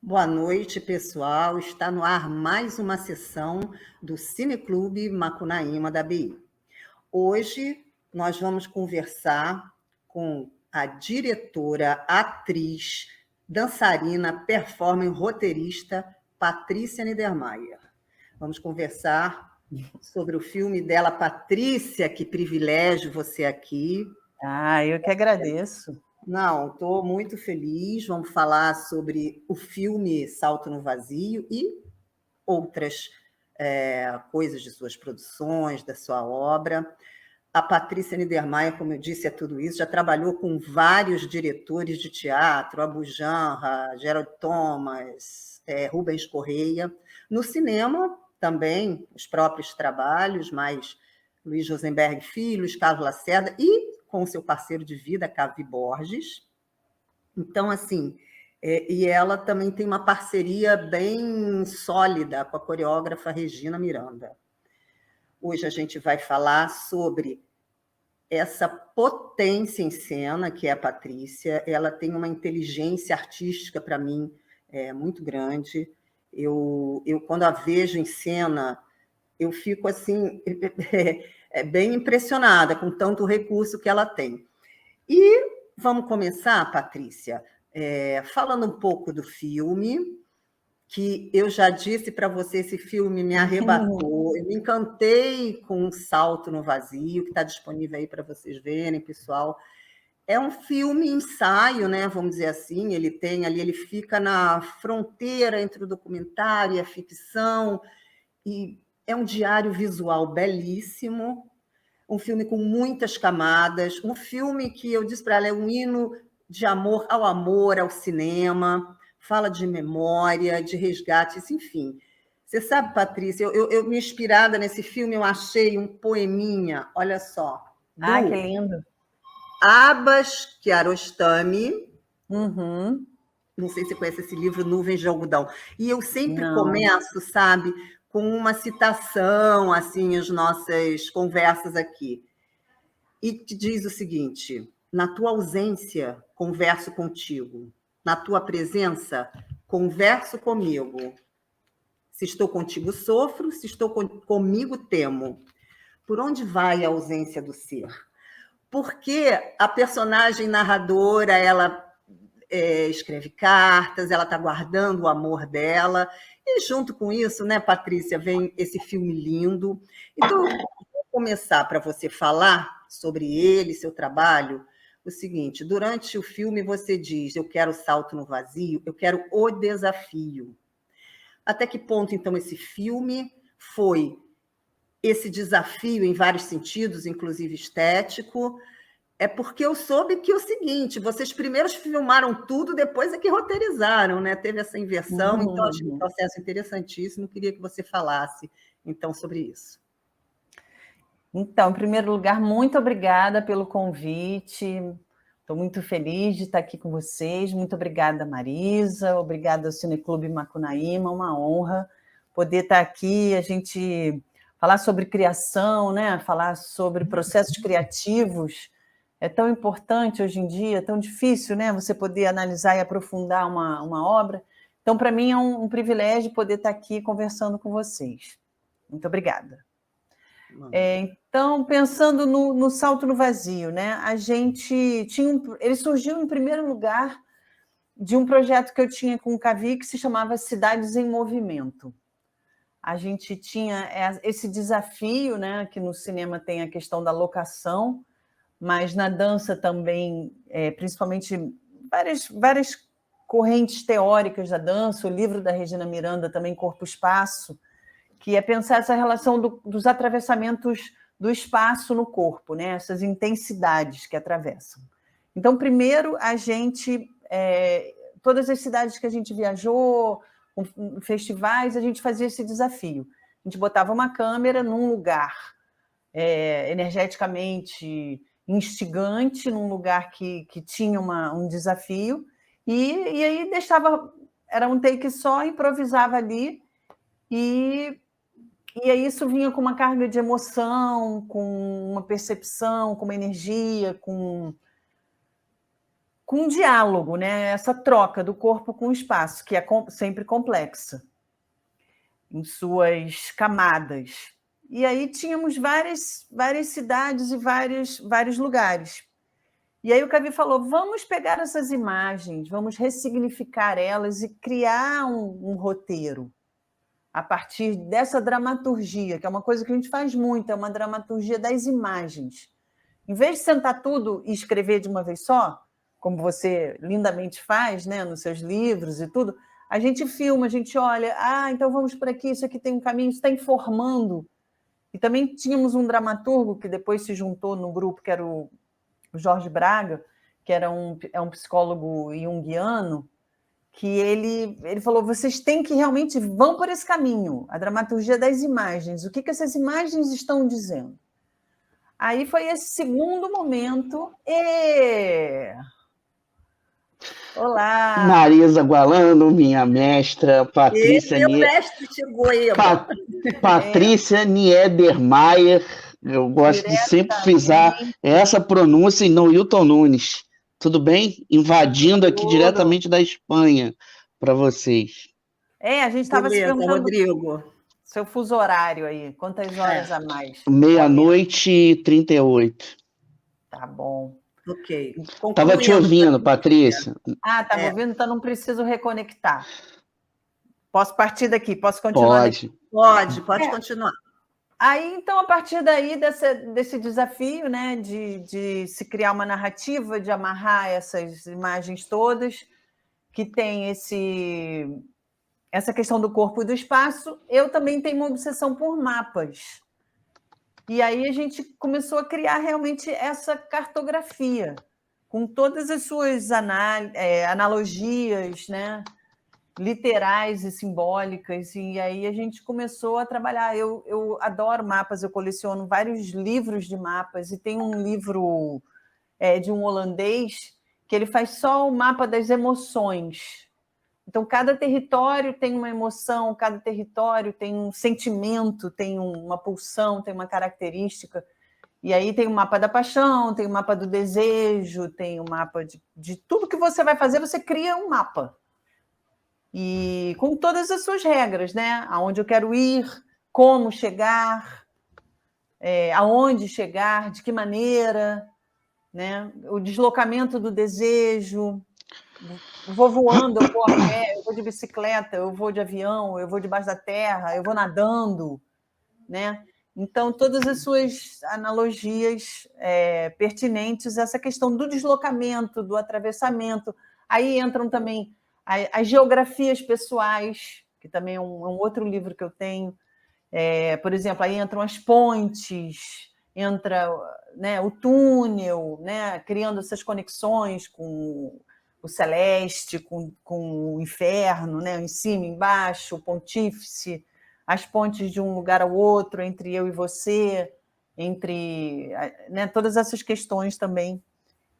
Boa noite, pessoal. Está no ar mais uma sessão do Cineclube Macunaíma da BI. Hoje nós vamos conversar com a diretora, atriz, dançarina, performer, roteirista Patrícia Niedermayer. Vamos conversar sobre o filme dela, Patrícia, que privilégio você aqui. Eu que agradeço. Não, estou muito feliz. Vamos falar sobre o filme Salto no Vazio e outras coisas de suas produções, da sua obra. A Patrícia Niedermayer, como eu disse, é tudo isso. Já trabalhou com vários diretores de teatro, Abu Janra, Gerald Thomas, Rubens Correia. No cinema, também, os próprios trabalhos, mas Luiz Rosenberg Filho, Carlos Lacerda e com seu parceiro de vida, Cavi Borges. Então, assim, e ela também tem uma parceria bem sólida com a coreógrafa Regina Miranda. Hoje a gente vai falar sobre essa potência em cena que é a Patrícia. Ela tem uma inteligência artística, para mim, muito grande. Eu, quando a vejo em cena, eu fico assim bem impressionada com tanto recurso que ela tem. E vamos começar, Patrícia, falando um pouco do filme, que eu já disse para você, esse filme me arrebatou, eu me encantei com Um Salto no Vazio, que está disponível aí para vocês verem, pessoal. É um filme ensaio, né? Vamos dizer assim, ele tem ali, ele fica na fronteira entre o documentário e a ficção, e é um diário visual belíssimo, um filme com muitas camadas, um filme que eu disse para ela é um hino de amor, ao cinema, fala de memória, de resgate, enfim. Você sabe, Patrícia, eu me inspirada nesse filme, eu achei um poeminha, olha só, Que do lindo. Abbas Kiarostami. Uhum. Não sei se você conhece esse livro, Nuvens de Algodão. E eu sempre Não. começo, sabe, com uma citação, assim, as nossas conversas aqui. E te diz o seguinte: na tua ausência, converso contigo. Na tua presença, converso comigo. Se estou contigo, sofro. Se estou comigo, temo. Por onde vai a ausência do ser? Porque a personagem narradora, ela escreve cartas, ela está guardando o amor dela. E junto com isso, né, Patrícia, vem esse filme lindo. Então, começar para você falar sobre ele, seu trabalho, o seguinte: durante o filme você diz, eu quero salto no vazio, eu quero o desafio. Até que ponto, então, esse filme foi esse desafio em vários sentidos, inclusive estético? É porque eu soube que é o seguinte, vocês primeiro filmaram tudo, depois é que roteirizaram, né? Teve essa inversão, então achei um processo interessantíssimo, queria que você falasse, então, sobre isso. Então, em primeiro lugar, muito obrigada pelo convite. Estou muito feliz de estar aqui com vocês. Muito obrigada, Marisa. Obrigada ao Cineclube Macunaíma. Uma honra poder estar aqui, a gente falar sobre criação, né? Falar sobre processos criativos. É tão importante hoje em dia, é tão difícil, né? Você poder analisar e aprofundar uma obra. Então, para mim, é um privilégio poder estar aqui conversando com vocês. Muito obrigada. Então, pensando no Salto no Vazio, né? A gente tinha ele surgiu em primeiro lugar de um projeto que eu tinha com o Cavi que se chamava Cidades em Movimento. A gente tinha esse desafio, né? Que no cinema tem a questão da locação, mas na dança também, principalmente várias correntes teóricas da dança, o livro da Regina Miranda também, Corpo-Espaço, que é pensar essa relação dos atravessamentos do espaço no corpo, né? Essas intensidades que atravessam. Então, primeiro, a gente, todas as cidades que a gente viajou, festivais, a gente fazia esse desafio. A gente botava uma câmera num lugar energeticamente instigante, num lugar que tinha um desafio, e aí deixava, era um take só, improvisava ali, e aí isso vinha com uma carga de emoção, com uma percepção, com uma energia, com com diálogo, né? Essa troca do corpo com o espaço, que é sempre complexa, em suas camadas. E aí tínhamos várias cidades e vários lugares. E aí o Cavie falou, vamos pegar essas imagens, vamos ressignificar elas e criar um roteiro a partir dessa dramaturgia, que é uma coisa que a gente faz muito, é uma dramaturgia das imagens. Em vez de sentar tudo e escrever de uma vez só, como você lindamente faz, né, nos seus livros e tudo, a gente filma, a gente olha, então vamos por aqui, isso aqui tem um caminho, isso está informando. E também tínhamos um dramaturgo que depois se juntou no grupo, que era o Jorge Braga, que é um psicólogo junguiano, que ele falou, vocês têm que realmente vão por esse caminho, a dramaturgia das imagens, o que essas imagens estão dizendo. Aí foi esse segundo momento. Olá! Marisa Gualano, minha mestra, Patrícia meu mestre chegou aí. Patrícia Niedermayer, eu gosto de sempre frisar essa pronúncia e não Hilton Nunes. Tudo bem? Invadindo aqui diretamente da Espanha para vocês. A gente estava se perguntando, Rodrigo, seu fuso horário aí, quantas horas a mais? 00:38. Tá bom. Ok. Estava te ouvindo, Patrícia. Estava ouvindo, então não preciso reconectar. Posso partir daqui? Posso continuar? Pode continuar. Aí, então, a partir daí, desse desafio, né, de se criar uma narrativa, de amarrar essas imagens todas, que tem essa questão do corpo e do espaço, eu também tenho uma obsessão por mapas. E aí a gente começou a criar realmente essa cartografia, com todas as suas analogias, né, literais e simbólicas, e aí a gente começou a trabalhar. Eu adoro mapas, eu coleciono vários livros de mapas, e tem um livro de um holandês que ele faz só o mapa das emoções. Então, cada território tem uma emoção, cada território tem um sentimento, tem uma pulsão, tem uma característica. E aí tem o mapa da paixão, tem o mapa do desejo, tem o mapa de tudo que você vai fazer, você cria um mapa. E com todas as suas regras, né? Aonde eu quero ir, como chegar, aonde chegar, de que maneira, né? O deslocamento do desejo. Eu vou voando, eu vou a pé, eu vou de bicicleta, eu vou de avião, eu vou debaixo da terra, eu vou nadando, né? Então, todas as suas analogias pertinentes a essa questão do deslocamento, do atravessamento. Aí entram também as geografias pessoais, que também é um outro livro que eu tenho. Por exemplo, aí entram as pontes, entra, né, o túnel, né, criando essas conexões com o celeste, com o inferno, né, em cima, embaixo, o pontífice, as pontes de um lugar ao outro, entre eu e você, né, todas essas questões também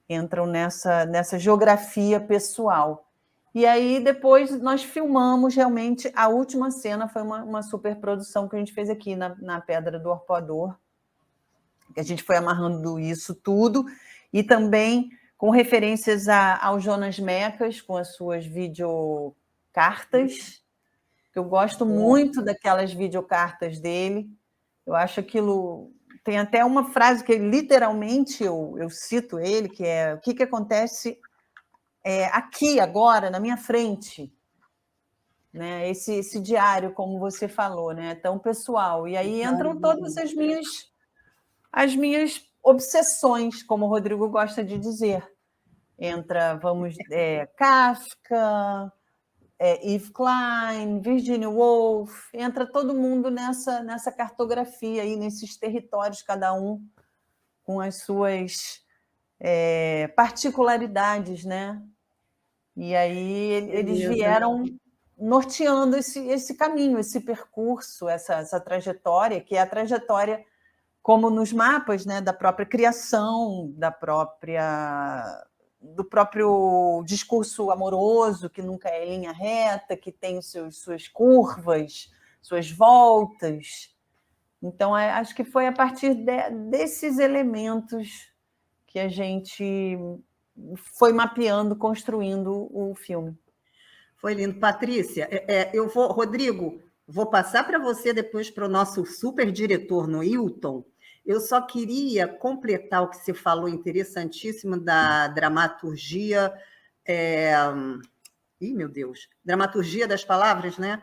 entram nessa geografia pessoal. E aí, depois, nós filmamos realmente, a última cena foi uma superprodução que a gente fez aqui na Pedra do Arpoador, que a gente foi amarrando isso tudo, e também com referências ao Jonas Mekas, com as suas videocartas, que eu gosto muito daquelas videocartas dele. Eu acho aquilo... Tem até uma frase que literalmente eu cito ele, que é: o que acontece aqui, agora, na minha frente? Né? Esse diário, como você falou, né? Tão pessoal. E aí entram todas as minhas obsessões, como o Rodrigo gosta de dizer. Entra, Kafka, Yves Klein, Virginia Woolf, entra todo mundo nessa cartografia, aí, nesses territórios, cada um com as suas particularidades, né? E aí eles vieram norteando esse caminho, esse percurso, essa trajetória, que é a trajetória, como nos mapas, né, da própria criação, do próprio discurso amoroso, que nunca é linha reta, que tem suas curvas, suas voltas. Então, acho que foi a partir desses elementos que a gente foi mapeando, construindo o filme. Foi lindo. Patrícia, Rodrigo, vou passar para você depois para o nosso super diretor no Hilton. Eu só queria completar o que você falou, interessantíssimo, da dramaturgia. Meu Deus! Dramaturgia das palavras, né?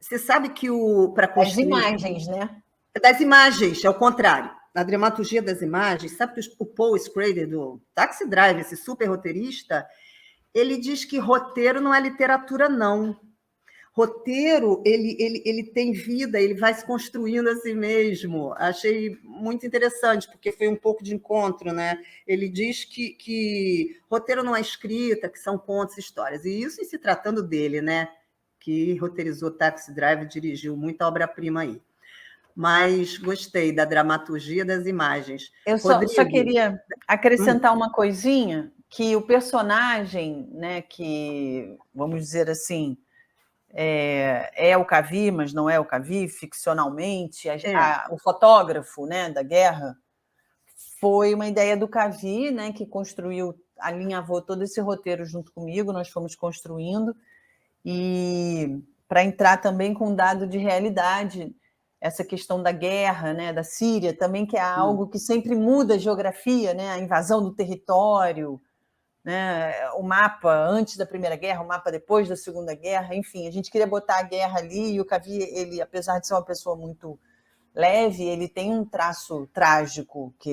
Você sabe que para construir. As imagens, né? Das imagens, é o contrário. A dramaturgia das imagens, sabe que o Paul Schrader, do Taxi Driver, esse super roteirista, ele diz que roteiro não é literatura, não. Roteiro, ele tem vida, ele vai se construindo a si mesmo. Achei muito interessante, porque foi um pouco de encontro, né? Ele diz que roteiro não é escrita, que são contos e histórias. E isso em se tratando dele, né? Que roteirizou Taxi Driver, dirigiu muita obra-prima aí. Mas gostei da dramaturgia das imagens. Eu só queria acrescentar uma coisinha, que o personagem, né, que, vamos dizer assim, é o Cavi, mas não é o Cavi, ficcionalmente, o fotógrafo, né, da guerra, foi uma ideia do Cavi, né, que construiu, alinhavou todo esse roteiro junto comigo, nós fomos construindo, e para entrar também com um dado de realidade, essa questão da guerra, né, da Síria, também, que é algo que sempre muda a geografia, né, a invasão do território, né, o mapa antes da Primeira Guerra, o mapa depois da Segunda Guerra, enfim, a gente queria botar a guerra ali, e o Cavi, ele, apesar de ser uma pessoa muito leve, ele tem um traço trágico que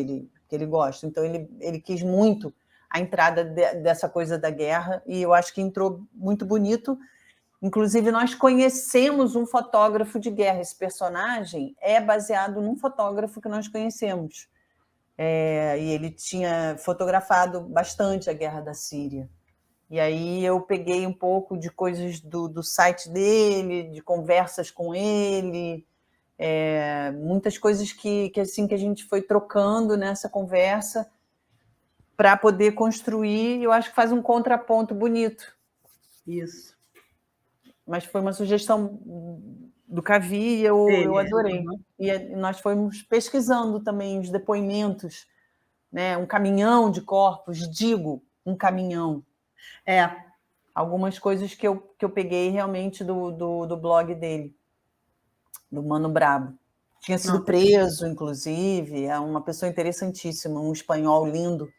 ele gosta, então ele quis muito a entrada dessa coisa da guerra, e eu acho que entrou muito bonito. Inclusive, nós conhecemos um fotógrafo de guerra. Esse personagem é baseado num fotógrafo que nós conhecemos. E ele tinha fotografado bastante a guerra da Síria. E aí eu peguei um pouco de coisas do site dele, de conversas com ele, muitas coisas que a gente foi trocando nessa conversa para poder construir. Eu acho que faz um contraponto bonito. Isso. Mas foi uma sugestão do Cavi e eu adorei. E nós fomos pesquisando também os depoimentos, né? Um caminhão de corpos, digo, um caminhão. Algumas coisas que eu peguei realmente do blog dele, do Mano Brabo. Tinha sido preso, inclusive, é uma pessoa interessantíssima, um espanhol lindo.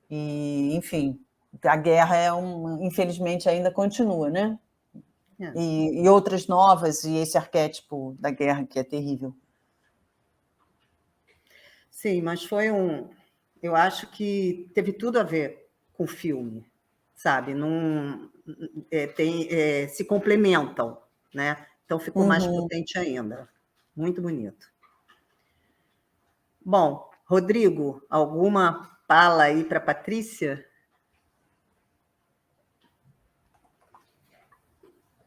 E, enfim, a guerra infelizmente ainda continua, né? E outras novas, e esse arquétipo da guerra que é terrível. Sim, mas foi eu acho que teve tudo a ver com o filme, sabe? Se complementam, né? Então ficou mais potente ainda. Muito bonito. Bom, Rodrigo, alguma fala aí para a Patrícia?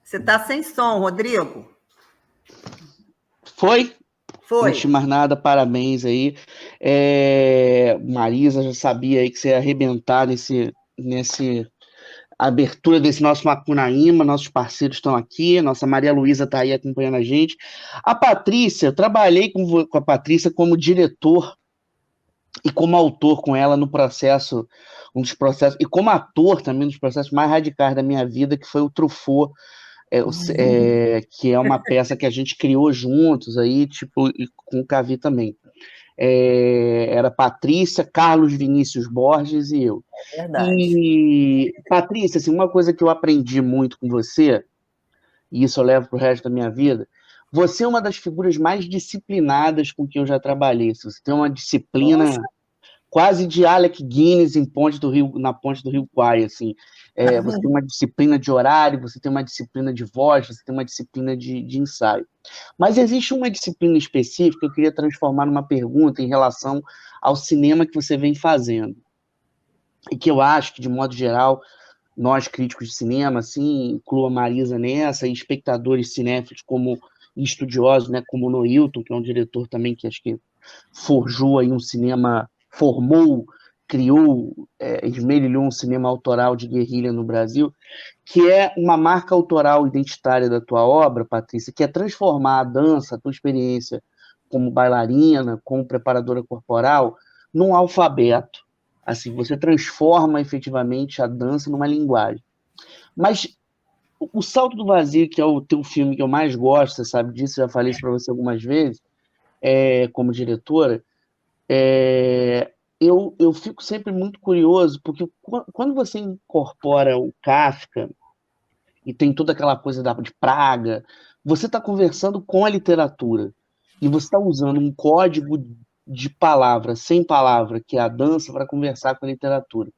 Você está sem som, Rodrigo? Foi? Antes de mais nada, parabéns aí. Marisa, já sabia aí que você ia arrebentar nesse abertura desse nosso Macunaíma, nossos parceiros estão aqui, nossa Maria Luísa está aí acompanhando a gente. A Patrícia, eu trabalhei com a Patrícia como diretor e como autor com ela no processo, um dos processos, e como ator também, um dos processos mais radicais da minha vida, que foi o Truffaut, que é uma peça que a gente criou juntos aí, tipo, e com o Cavi também. Era Patrícia, Carlos Vinícius Borges e eu. É verdade. E, Patrícia, assim, uma coisa que eu aprendi muito com você, e isso eu levo para o resto da minha vida, você é uma das figuras mais disciplinadas com quem eu já trabalhei. Você tem uma disciplina quase de Alec Guinness na ponte do Rio Kwai, assim. Você tem uma disciplina de horário, você tem uma disciplina de voz, você tem uma disciplina de ensaio. Mas existe uma disciplina específica que eu queria transformar numa pergunta em relação ao cinema que você vem fazendo. E que eu acho que, de modo geral, nós críticos de cinema, assim, incluo a Marisa nessa, e espectadores cinéfilos e estudiosos, né, como o Noilton, que é um diretor também que acho que forjou aí um cinema, criou, esmerilhou um cinema autoral de guerrilha no Brasil, que é uma marca autoral identitária da tua obra, Patrícia, que é transformar a dança, a tua experiência como bailarina, como preparadora corporal, num alfabeto. Assim, você transforma efetivamente a dança numa linguagem. Mas o Salto do Vazio, que é o teu filme que eu mais gosto, você sabe disso, já falei isso para você algumas vezes, como diretora, eu fico sempre muito curioso, porque quando você incorpora o Kafka e tem toda aquela coisa de Praga, você está conversando com a literatura e você está usando um código de palavra, sem palavra, que é a dança, para conversar com a literatura.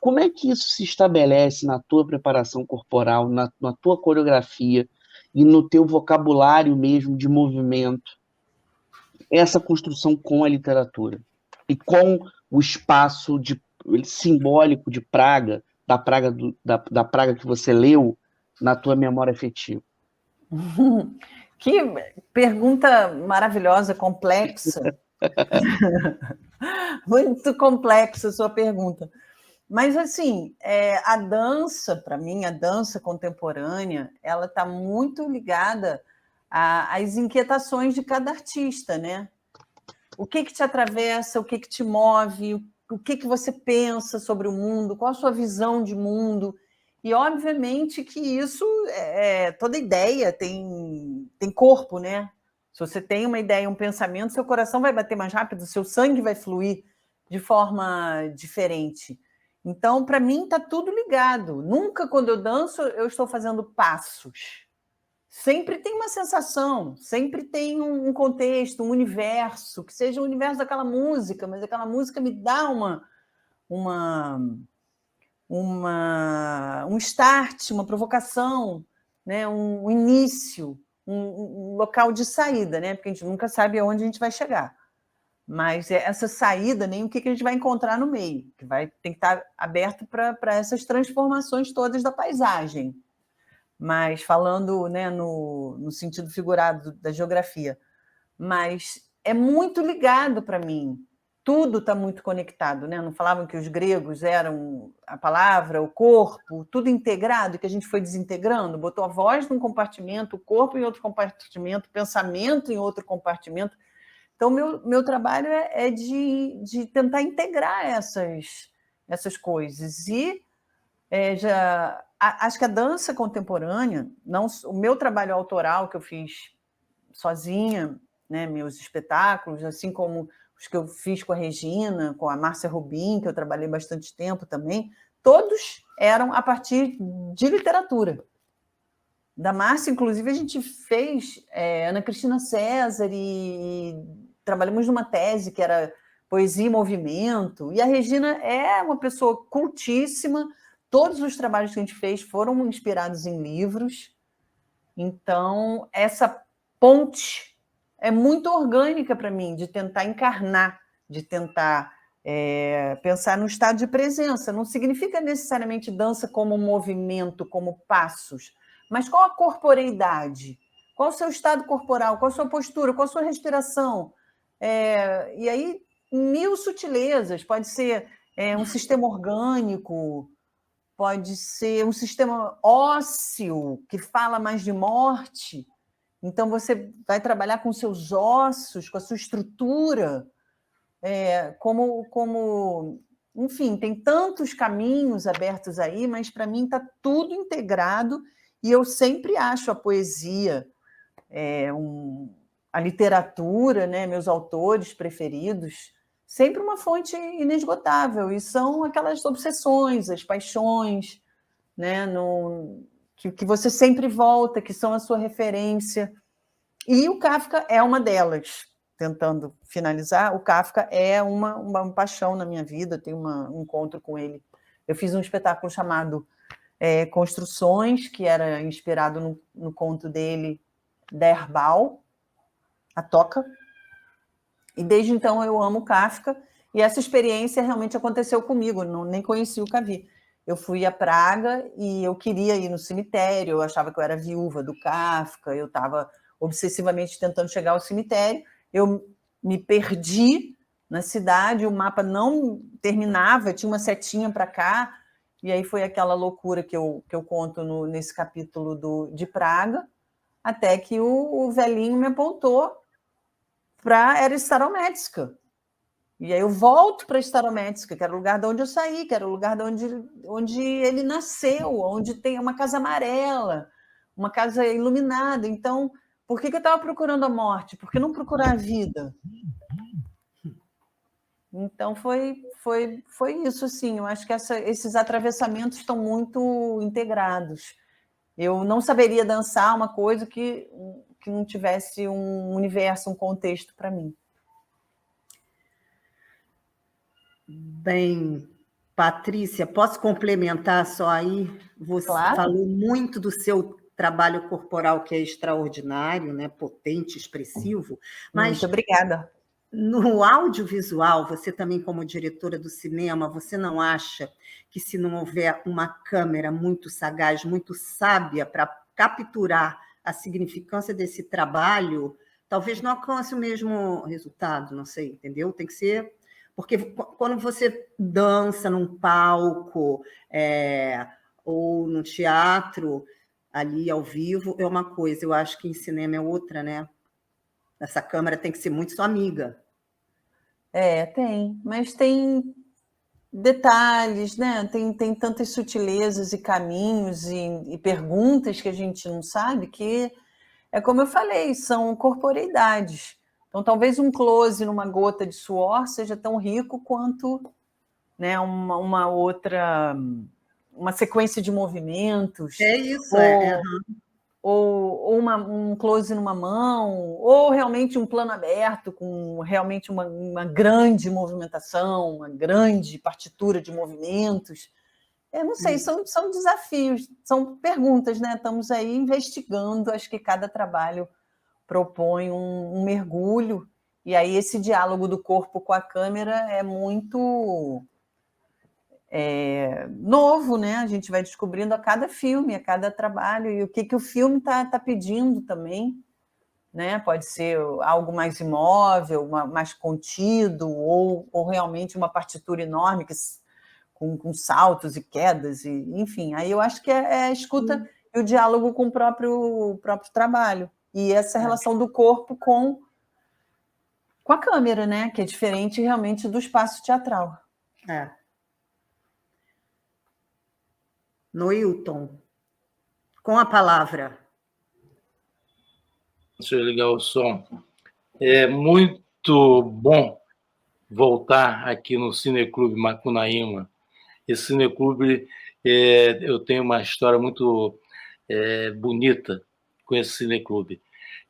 Como é que isso se estabelece na tua preparação corporal, na tua coreografia e no teu vocabulário mesmo de movimento, essa construção com a literatura e com o espaço simbólico de Praga, da Praga que você leu na tua memória afetiva? Que pergunta maravilhosa, complexa. Muito complexa a sua pergunta. Mas, assim, a dança, para mim, a dança contemporânea, ela está muito ligada às inquietações de cada artista, né? O que te atravessa, o que te move, o que você pensa sobre o mundo, qual a sua visão de mundo. E, obviamente, que isso, toda ideia tem corpo, né? Se você tem uma ideia, um pensamento, seu coração vai bater mais rápido, seu sangue vai fluir de forma diferente. Então, para mim, está tudo ligado. Nunca, quando eu danço, eu estou fazendo passos. Sempre tem uma sensação, sempre tem um contexto, um universo, que seja o universo daquela música, mas aquela música me dá um start, uma provocação, né? Um início, um local de saída, né? Porque a gente nunca sabe aonde a gente vai chegar. Mas essa saída, nem o que a gente vai encontrar no meio, que tem que estar aberto para essas transformações todas da paisagem. Mas falando, né, no sentido figurado da geografia. Mas é muito ligado para mim. Tudo está muito conectado, né? Não falavam que os gregos eram a palavra, o corpo, tudo integrado, que a gente foi desintegrando, botou a voz num compartimento, o corpo em outro compartimento, o pensamento em outro compartimento. Então, meu trabalho é de tentar integrar essas coisas. E acho que a dança contemporânea, o meu trabalho autoral que eu fiz sozinha, né, meus espetáculos, assim como os que eu fiz com a Regina, com a Márcia Rubim, que eu trabalhei bastante tempo também, todos eram a partir de literatura. Da Márcia, inclusive, a gente fez Ana Cristina César e trabalhamos numa tese que era Poesia e Movimento, e a Regina é uma pessoa cultíssima, todos os trabalhos que a gente fez foram inspirados em livros, então essa ponte é muito orgânica para mim, de tentar encarnar, de tentar pensar no estado de presença. Não significa necessariamente dança como movimento, como passos, mas qual a corporeidade? Qual o seu estado corporal? Qual a sua postura? Qual a sua respiração? E aí, mil sutilezas. Pode ser um sistema orgânico, pode ser um sistema ósseo, que fala mais de morte. Então, você vai trabalhar com seus ossos, com a sua estrutura, enfim, tem tantos caminhos abertos aí, mas para mim está tudo integrado e eu sempre acho a poesia, a literatura, né, meus autores preferidos, sempre uma fonte inesgotável, e são aquelas obsessões, as paixões, né, que você sempre volta, que são a sua referência. E o Kafka é uma delas. Tentando finalizar, o Kafka é uma paixão na minha vida, tenho um encontro com ele. Eu fiz um espetáculo chamado Construções, que era inspirado no conto dele, Der Bau, a Toca. E desde então eu amo Kafka, e essa experiência realmente aconteceu comigo, nem conheci o Cavi. Eu fui a Praga e eu queria ir no cemitério, eu achava que eu era viúva do Kafka, eu estava obsessivamente tentando chegar ao cemitério, eu me perdi na cidade, o mapa não terminava, tinha uma setinha para cá, e aí foi aquela loucura que eu conto nesse capítulo de Praga, até que o velhinho me apontou para era Starométrica. E aí eu volto para Starometsk, que era o lugar de onde eu saí, que era o lugar de onde ele nasceu, onde tem uma casa amarela, uma casa iluminada. Então, por que eu estava procurando a morte? Por que não procurar a vida? Então, foi isso, assim. Eu acho que esses atravessamentos estão muito integrados. Eu não saberia dançar uma coisa que não tivesse um universo, um contexto para mim. Bem, Patrícia, posso complementar só aí? Você falou muito do seu trabalho corporal, que é extraordinário, né? Potente, expressivo. Mas muito obrigada. No audiovisual, você também, como diretora do cinema, você não acha que, se não houver uma câmera muito sagaz, muito sábia para capturar a significância desse trabalho, talvez não alcance o mesmo resultado? Não sei, entendeu? Tem que ser... Porque quando você dança num palco ou no teatro, ali ao vivo, é uma coisa. Eu acho que em cinema é outra, né? Essa câmera tem que ser muito sua amiga. Tem. Mas tem detalhes, né? Tem tantas sutilezas e caminhos e perguntas que a gente não sabe, que é como eu falei, são corporeidades. Então, talvez um close numa gota de suor seja tão rico quanto, né, uma outra, uma sequência de movimentos. É isso, ou um close numa mão, ou realmente um plano aberto com realmente uma grande movimentação, uma grande partitura de movimentos. Eu não sei, são desafios, são perguntas, né? Estamos aí investigando, acho que cada trabalho propõe um mergulho, e aí esse diálogo do corpo com a câmera é muito novo, né? A gente vai descobrindo a cada filme, a cada trabalho, e o que o filme está pedindo também, né? Pode ser algo mais imóvel, mais contido, ou realmente uma partitura enorme com saltos e quedas, enfim. Aí eu acho que é a escuta e o diálogo com o próprio trabalho, e essa relação do corpo com a câmera, né? Que é diferente realmente do espaço teatral. Noilton, com a palavra. Deixa eu ligar o som. É muito bom voltar aqui no Cineclube Macunaíma. Esse cineclube, eu tenho uma história muito bonita com esse cineclube.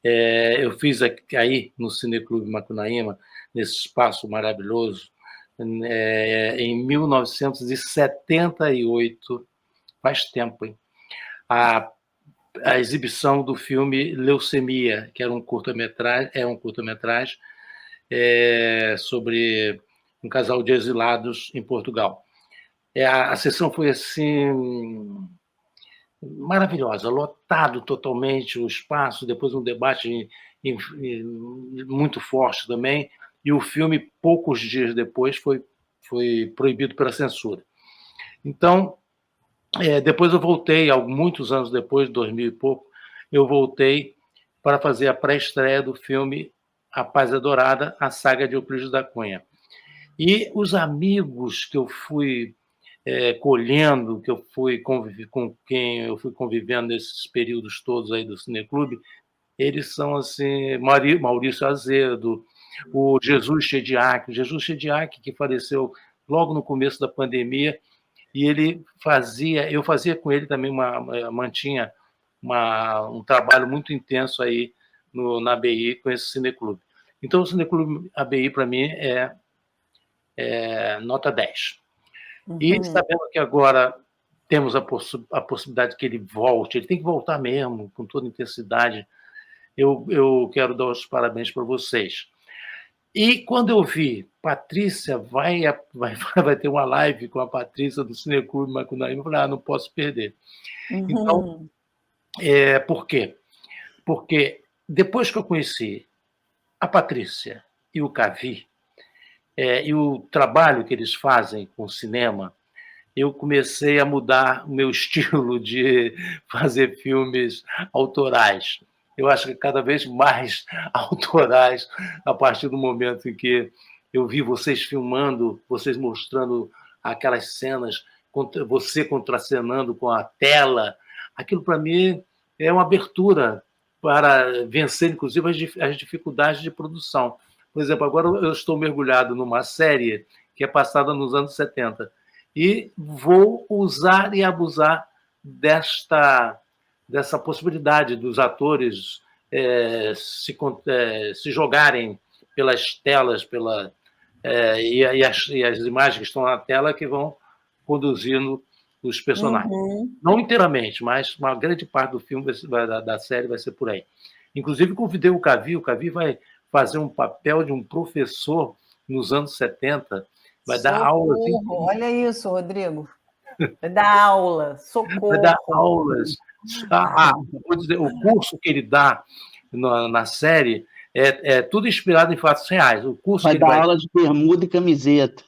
Eu fiz aí no Cineclube Macunaíma, nesse espaço maravilhoso, em 1978, faz tempo, hein? A exibição do filme Leucemia, que era um curta-metragem, sobre um casal de exilados em Portugal. A sessão foi assim maravilhosa, lotado totalmente o espaço, depois um debate muito forte também, e o filme, poucos dias depois, foi proibido pela censura. Então, depois eu voltei, muitos anos depois, 2000 e pouco, eu voltei para fazer a pré-estreia do filme A Paz é Dourada, a saga de Euclides da Cunha. E os amigos que eu fui colhendo, com quem eu fui convivendo nesses períodos todos aí do Cineclube, eles são assim, Maurício Azedo, o Jesus Chediak, que faleceu logo no começo da pandemia, e eu fazia com ele também mantinha um trabalho muito intenso aí na ABI com esse Cineclube. Então, o Cineclube ABI, para mim, é nota 10. E sabendo que agora temos a possibilidade que ele volte, ele tem que voltar mesmo, com toda intensidade, eu quero dar os parabéns para vocês. E quando eu vi, Patrícia vai ter uma live com a Patrícia do Cineclube Macunaíma, eu falei, não posso perder. Então, por quê? Porque depois que eu conheci a Patrícia e o Cavi, e o trabalho que eles fazem com o cinema, eu comecei a mudar o meu estilo de fazer filmes autorais. Eu acho que cada vez mais autorais, a partir do momento em que eu vi vocês filmando, vocês mostrando aquelas cenas, você contracenando com a tela. Aquilo, para mim, é uma abertura para vencer, inclusive, as dificuldades de produção. Por exemplo, agora eu estou mergulhado numa série que é passada nos anos 70 e vou usar e abusar dessa possibilidade dos atores se jogarem pelas telas, e as imagens que estão na tela que vão conduzindo os personagens. Não inteiramente, mas uma grande parte do filme, da série, vai ser por aí. Inclusive, convidei o Cavi vai fazer um papel de um professor nos anos 70, vai dar aulas. Olha isso, Rodrigo. Vai dar aula, socorro. Vai dar aulas. Vou dizer, o curso que ele dá na série é tudo inspirado em fatos reais. O curso vai dar aula de bermuda e camiseta.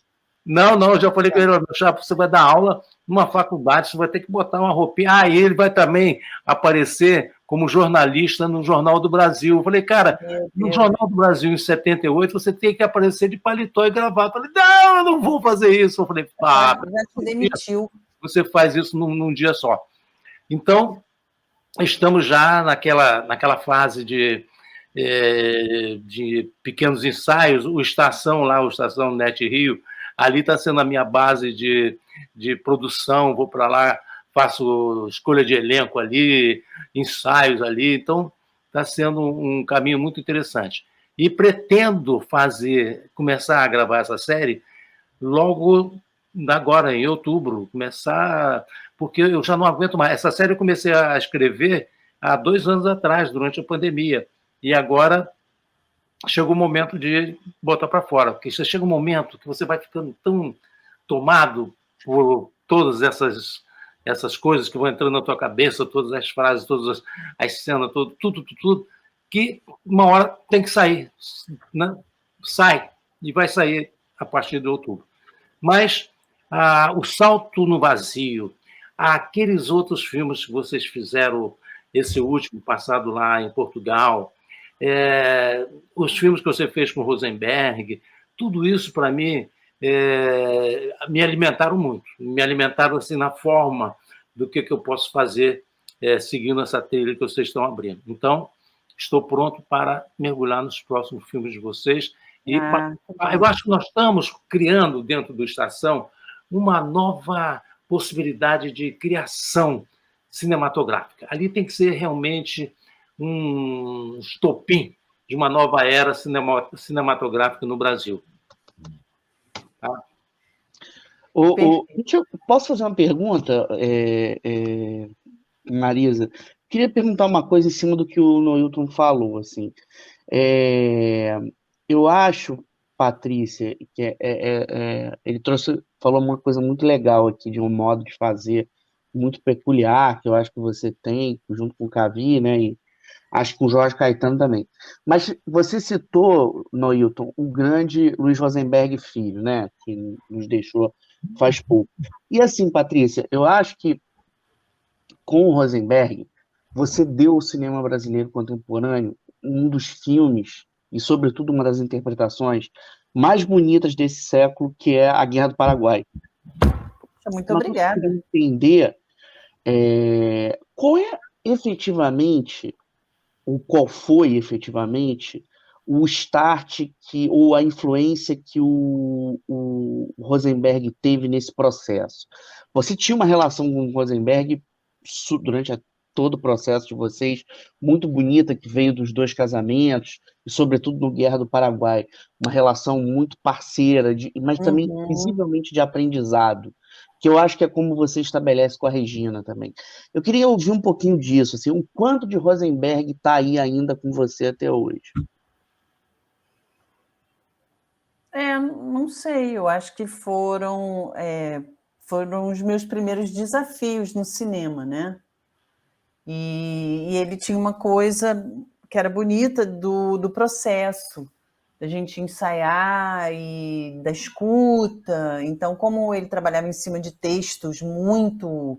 Não, eu já falei com ele, você vai dar aula numa faculdade, você vai ter que botar uma roupinha. E ele vai também aparecer como jornalista no Jornal do Brasil. Eu falei, cara, no Jornal do Brasil, em 78, você tem que aparecer de paletó e gravata. Eu falei, não, eu não vou fazer isso. Eu falei, já te demitiu. Você faz isso num dia só. Então, estamos já naquela fase de pequenos ensaios. O Estação Net Rio, ali está sendo a minha base de produção. Vou para lá, faço escolha de elenco ali, ensaios ali. Então, está sendo um caminho muito interessante. E pretendo começar a gravar essa série logo agora, em outubro, porque eu já não aguento mais. Essa série eu comecei a escrever há 2 anos atrás, durante a pandemia. E agora chegou o momento de botar para fora, porque chega um momento que você vai ficando tão tomado por todas essas coisas que vão entrando na tua cabeça, todas as frases, todas as cenas, tudo, que uma hora tem que sair, né? Sai, e vai sair a partir de outubro. Mas o Salto no Vazio, aqueles outros filmes que vocês fizeram, esse último passado lá em Portugal, os filmes que você fez com Rosenberg, tudo isso, para mim, me alimentaram muito. Me alimentaram assim, na forma do que eu posso fazer seguindo essa trilha que vocês estão abrindo. Então, estou pronto para mergulhar nos próximos filmes de vocês. E eu acho que nós estamos criando, dentro do Estação, uma nova possibilidade de criação cinematográfica. Ali tem que ser realmente um estopim de uma nova era cinematográfica no Brasil. Tá? Posso fazer uma pergunta, Marisa? Queria perguntar uma coisa em cima do que o Noilton falou. Assim. Eu acho, Patrícia, que ele falou uma coisa muito legal aqui, de um modo de fazer muito peculiar, que eu acho que você tem, junto com o Cavi, né? E acho que com o Jorge Caetano também. Mas você citou, Noilton, o grande Luiz Rosenberg Filho, né? Que nos deixou faz pouco. E assim, Patrícia, eu acho que com o Rosenberg, você deu ao cinema brasileiro contemporâneo um dos filmes, e sobretudo uma das interpretações mais bonitas desse século, que é A Guerra do Paraguai. Muito obrigada. Eu entender qual é efetivamente, ou qual foi efetivamente, o start ou a influência que o Rosenberg teve nesse processo. Você tinha uma relação com o Rosenberg durante todo o processo de vocês, muito bonita, que veio dos 2 casamentos, e sobretudo no Guerra do Paraguai, uma relação muito parceira, mas também visivelmente de aprendizado, que eu acho que é como você estabelece com a Regina também. Eu queria ouvir um pouquinho disso, assim, o quanto de Rosenberg está aí ainda com você até hoje. Não sei, eu acho que foram os meus primeiros desafios no cinema, né? E ele tinha uma coisa que era bonita do processo, da gente ensaiar e da escuta. Então, como ele trabalhava em cima de textos muito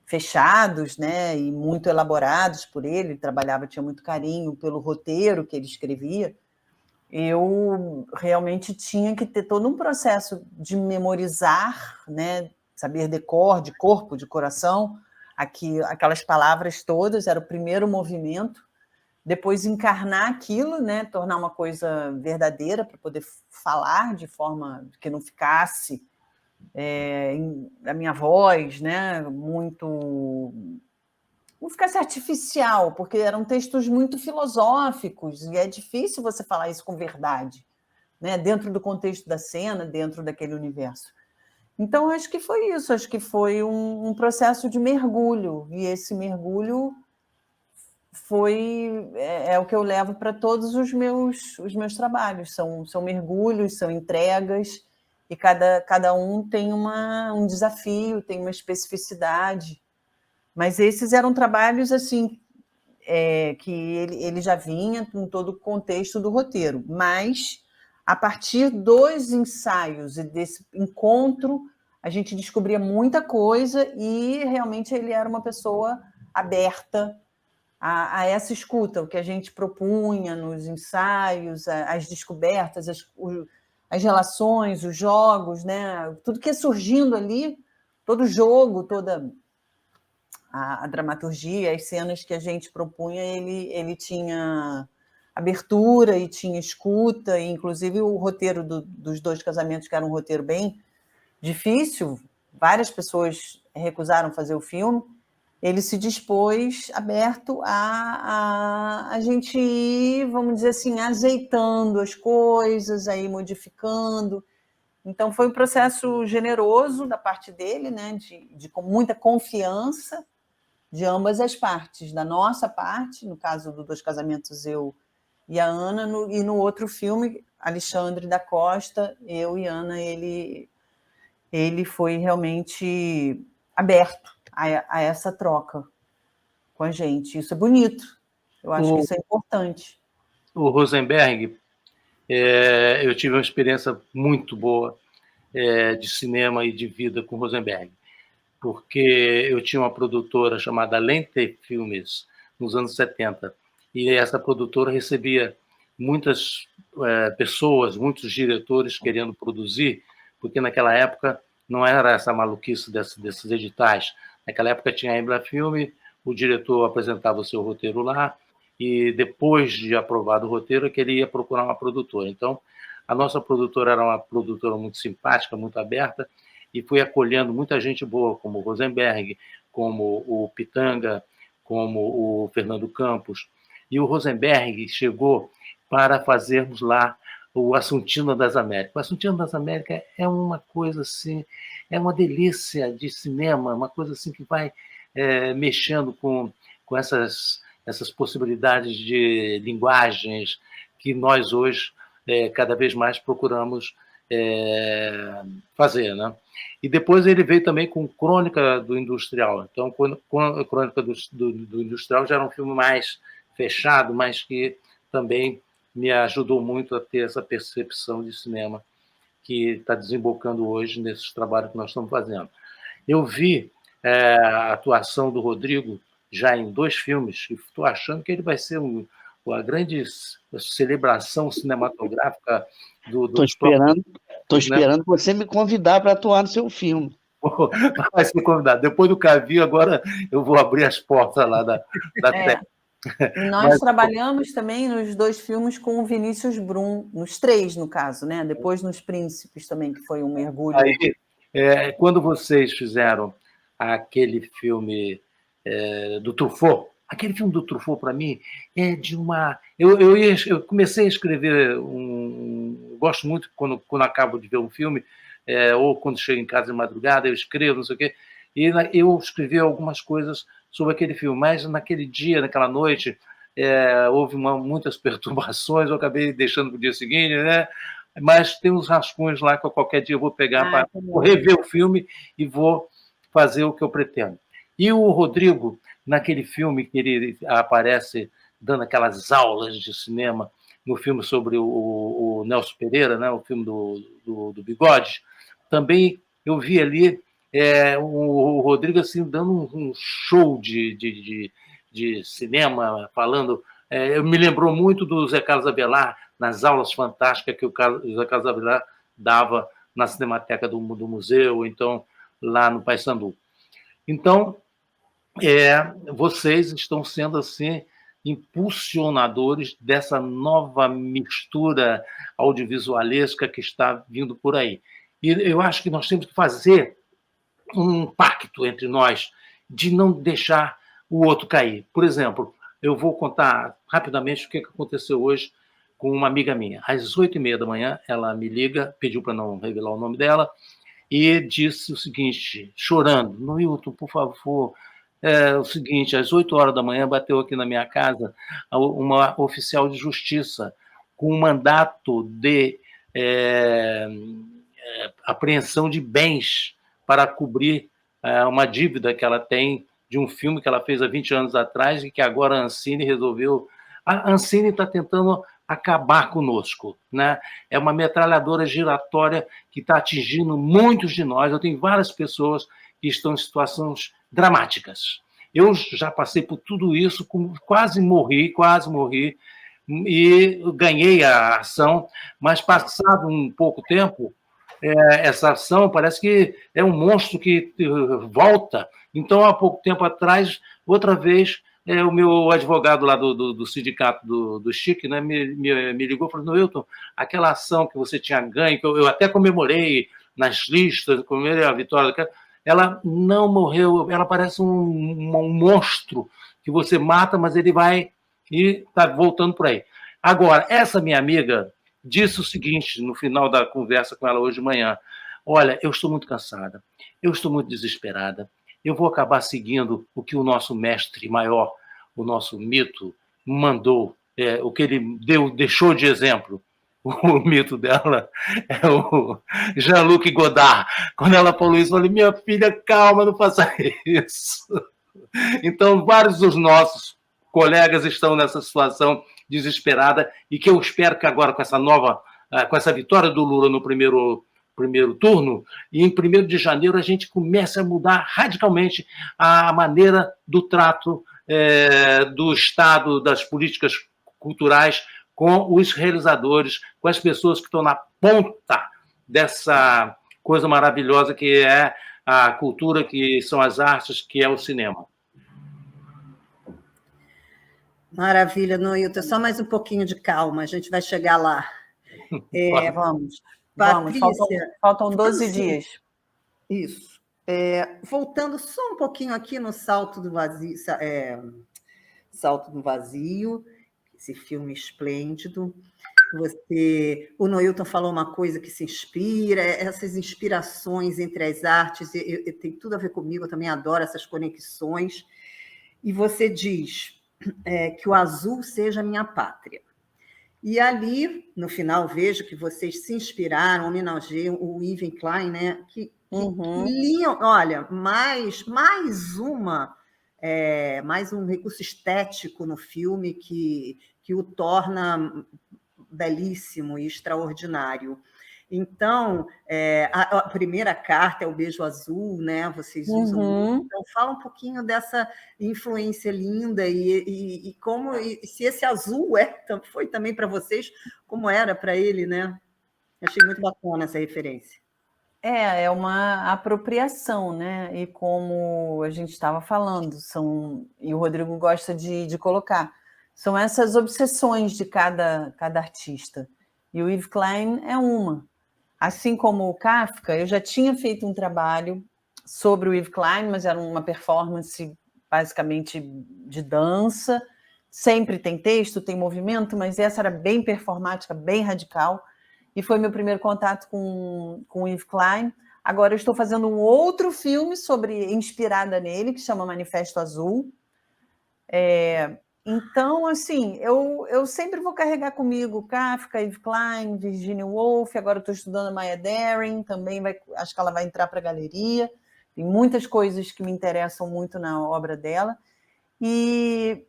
fechados, né, e muito elaborados por ele trabalhava, tinha muito carinho pelo roteiro que ele escrevia, eu realmente tinha que ter todo um processo de memorizar, né, saber decor, de corpo, de coração, aquelas palavras todas, era o primeiro movimento, depois encarnar aquilo, né, tornar uma coisa verdadeira para poder falar de forma que não ficasse a minha voz, né, não ficasse artificial, porque eram textos muito filosóficos e é difícil você falar isso com verdade, né, dentro do contexto da cena, dentro daquele universo. Então, acho que foi isso, acho que foi um processo de mergulho, e esse mergulho é o que eu levo para todos os meus trabalhos, são mergulhos, são entregas, e cada um tem um desafio, tem uma especificidade, mas esses eram trabalhos assim que ele já vinha com todo o contexto do roteiro, mas a partir dos ensaios e desse encontro, a gente descobria muita coisa e realmente ele era uma pessoa aberta a essa escuta, o que a gente propunha nos ensaios, as descobertas, as relações, os jogos, né? Tudo que ia surgindo ali, todo jogo, toda a dramaturgia, as cenas que a gente propunha, ele tinha abertura e tinha escuta, e inclusive o roteiro dos dois casamentos, que era um roteiro bem difícil, várias pessoas recusaram fazer o filme, ele se dispôs aberto a gente ir, vamos dizer assim, azeitando as coisas, aí modificando. Então, foi um processo generoso da parte dele, né, com muita confiança de ambas as partes, da nossa parte, no caso do Dois Casamentos, eu e a Ana, e no outro filme, Alexandre da Costa, eu e Ana, ele foi realmente aberto a essa troca com a gente. Isso é bonito, eu acho que isso é importante. O Rosenberg, eu tive uma experiência muito boa de cinema e de vida com o Rosenberg, porque eu tinha uma produtora chamada Lente Filmes, nos anos 70, e essa produtora recebia muitas pessoas, muitos diretores querendo produzir, porque naquela época não era essa maluquice desses editais. Naquela época tinha a Embla Filme, o diretor apresentava o seu roteiro lá, e depois de aprovado o roteiro, que ele ia procurar uma produtora. Então, a nossa produtora era uma produtora muito simpática, muito aberta, e foi acolhendo muita gente boa, como o Rosenberg, como o Pitanga, como o Fernando Campos. E o Rosenberg chegou para fazermos lá o Assuntina das Américas. O Assuntina das Américas é uma coisa assim, é uma delícia de cinema, uma coisa assim que vai mexendo com essas possibilidades de linguagens que nós hoje cada vez mais procuramos fazer, né? E depois ele veio também com Crônica do Industrial. Então, Crônica do Industrial já era um filme mais fechado, mas que também me ajudou muito a ter essa percepção de cinema que está desembocando hoje nesses trabalhos que nós estamos fazendo. Eu vi a atuação do Rodrigo já em 2 filmes, e estou achando que ele vai ser a grande celebração cinematográfica Estou esperando você me convidar para atuar no seu filme. Vai ser convidado. Depois do Cavio, agora eu vou abrir as portas lá da técnica. E nós trabalhamos também nos 2 filmes com o Vinícius Brum, nos 3, no caso, né? Depois nos Príncipes também, que foi um mergulho. Aí, quando vocês fizeram aquele filme do Truffaut, aquele filme do Truffaut, para mim, é de uma... Eu comecei a escrever gosto muito quando acabo de ver um filme, ou quando chego em casa de madrugada, eu escrevo, não sei o quê, e eu escrevi algumas coisas sobre aquele filme, mas naquele dia, naquela noite, houve muitas perturbações, eu acabei deixando para o dia seguinte, né? Mas tem uns rascunhos lá que qualquer dia eu vou pegar para rever o filme e vou fazer o que eu pretendo. E o Rodrigo, naquele filme que ele aparece dando aquelas aulas de cinema, no filme sobre o Nelson Pereira, né, o filme do Bigode, também eu vi ali o Rodrigo assim, dando um show de cinema, falando... me lembrou muito do Zé Carlos Avelar, nas aulas fantásticas que o José Carlos Avelar dava na Cinemateca do museu, então, lá no Paissandu. Então, vocês estão sendo, assim, impulsionadores dessa nova mistura audiovisualesca que está vindo por aí. E eu acho que nós temos que fazer um pacto entre nós de não deixar o outro cair. Por exemplo, eu vou contar rapidamente o que aconteceu hoje com uma amiga minha. Às 8h30 da manhã, ela me liga, pediu para não revelar o nome dela, e disse o seguinte, chorando: Noilton, por favor, o seguinte, às 8h da manhã bateu aqui na minha casa uma oficial de justiça com um mandato de apreensão de bens para cobrir uma dívida que ela tem de um filme que ela fez há 20 anos atrás e que agora a Ancine resolveu... A Ancine está tentando acabar conosco, né? É uma metralhadora giratória que está atingindo muitos de nós. Eu tenho várias pessoas que estão em situações dramáticas. Eu já passei por tudo isso, quase morri, e ganhei a ação, mas passado um pouco tempo, essa ação parece que é um monstro que volta. Então, há pouco tempo atrás, outra vez, o meu advogado lá do sindicato do Chique, né, me ligou e falou: Noilton, aquela ação que você tinha ganho, que eu até comemorei nas listas, comemorei a vitória, ela não morreu, ela parece um monstro que você mata, mas ele vai e está voltando por aí. Agora, essa minha amiga disse o seguinte, no final da conversa com ela hoje de manhã: olha, eu estou muito cansada, eu estou muito desesperada, eu vou acabar seguindo o que o nosso mestre maior, o nosso mito, mandou, o que ele deixou de exemplo. O mito dela é o Jean-Luc Godard. Quando ela falou isso, eu falei: minha filha, calma, não faça isso. Então, vários dos nossos colegas estão nessa situação desesperada e que eu espero que agora, com essa vitória do Lula no primeiro turno, e em 1º de janeiro a gente comece a mudar radicalmente a maneira do trato do Estado, das políticas culturais com os realizadores, com as pessoas que estão na ponta dessa coisa maravilhosa que é a cultura, que são as artes, que é o cinema. Maravilha, Noilton. Só mais um pouquinho de calma, a gente vai chegar lá. Vamos. Patrícia, faltam 12 dias. Isso. Voltando só um pouquinho aqui no Salto do Vazio, esse filme esplêndido. O Noilton falou uma coisa que se inspira, essas inspirações entre as artes, tem tudo a ver comigo, eu também adoro essas conexões. E você diz que o azul seja minha pátria. E ali, no final, vejo que vocês se inspiraram, homenageiam o Yves Klein, né? Que liam, olha, mais um recurso estético no filme que o torna belíssimo e extraordinário. Então, a primeira carta é o beijo azul, né? Vocês usam muito. Então, fala um pouquinho dessa influência linda e como se esse azul foi também para vocês, como era para ele, né? Achei muito bacana essa referência. É uma apropriação, né? E como a gente estava falando, e o Rodrigo gosta de colocar, são essas obsessões de cada artista. E o Yves Klein é uma. Assim como o Kafka, eu já tinha feito um trabalho sobre o Yves Klein, mas era uma performance basicamente de dança. Sempre tem texto, tem movimento, mas essa era bem performática, bem radical. E foi meu primeiro contato com o Yves Klein. Agora eu estou fazendo um outro filme inspirada nele, que chama Manifesto Azul. Então, assim, eu sempre vou carregar comigo Kafka, Yves Klein, Virginia Woolf. Agora estou estudando a Maya Deren, também acho que ela vai entrar para a galeria. Tem muitas coisas que me interessam muito na obra dela. E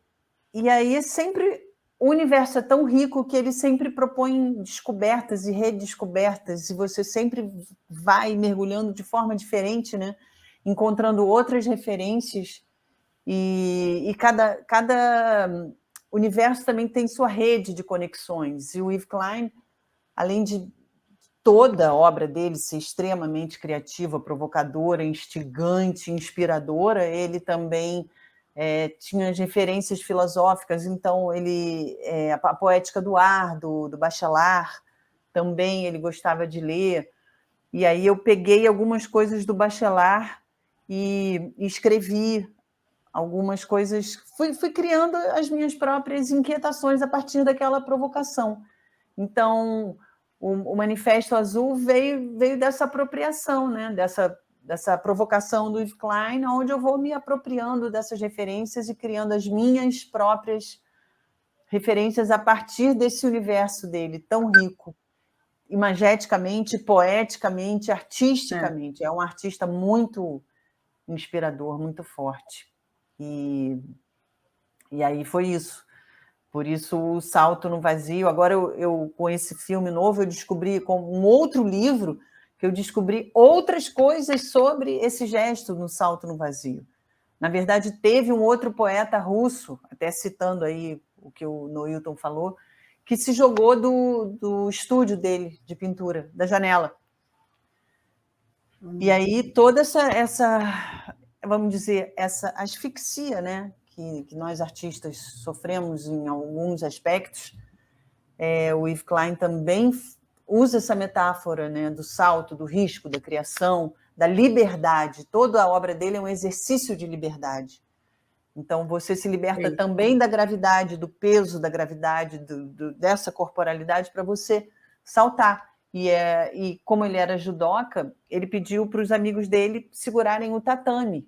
aí sempre o universo é tão rico que ele sempre propõe descobertas e redescobertas, e você sempre vai mergulhando de forma diferente, né? Encontrando outras referências. E cada universo também tem sua rede de conexões, e o Yves Klein, além de toda a obra dele ser extremamente criativa, provocadora, instigante, inspiradora, ele também tinha as referências filosóficas, então a Poética do Ar, do Bachelard, também ele gostava de ler, e aí eu peguei algumas coisas do Bachelard e escrevi algumas coisas, fui criando as minhas próprias inquietações a partir daquela provocação. Então, o Manifesto Azul veio dessa apropriação, né? dessa provocação do Yves Klein, onde eu vou me apropriando dessas referências e criando as minhas próprias referências a partir desse universo dele, tão rico, imageticamente, poeticamente, artisticamente. É um artista muito inspirador, muito forte. E aí foi isso. Por isso, o Salto no Vazio. Agora, eu com esse filme novo, eu descobri, com um outro livro, que eu descobri outras coisas sobre esse gesto no Salto no Vazio. Na verdade, teve um outro poeta russo, até citando aí o que o Noilton falou, que se jogou do estúdio dele, de pintura, da janela. E aí, toda essa vamos dizer, essa asfixia, né, que nós artistas sofremos em alguns aspectos, o Yves Klein também usa essa metáfora, né, do salto, do risco, da criação, da liberdade. Toda a obra dele é um exercício de liberdade. Então, você se liberta também da gravidade, do peso da gravidade, dessa corporalidade, para você saltar. E como ele era judoca, ele pediu para os amigos dele segurarem o tatame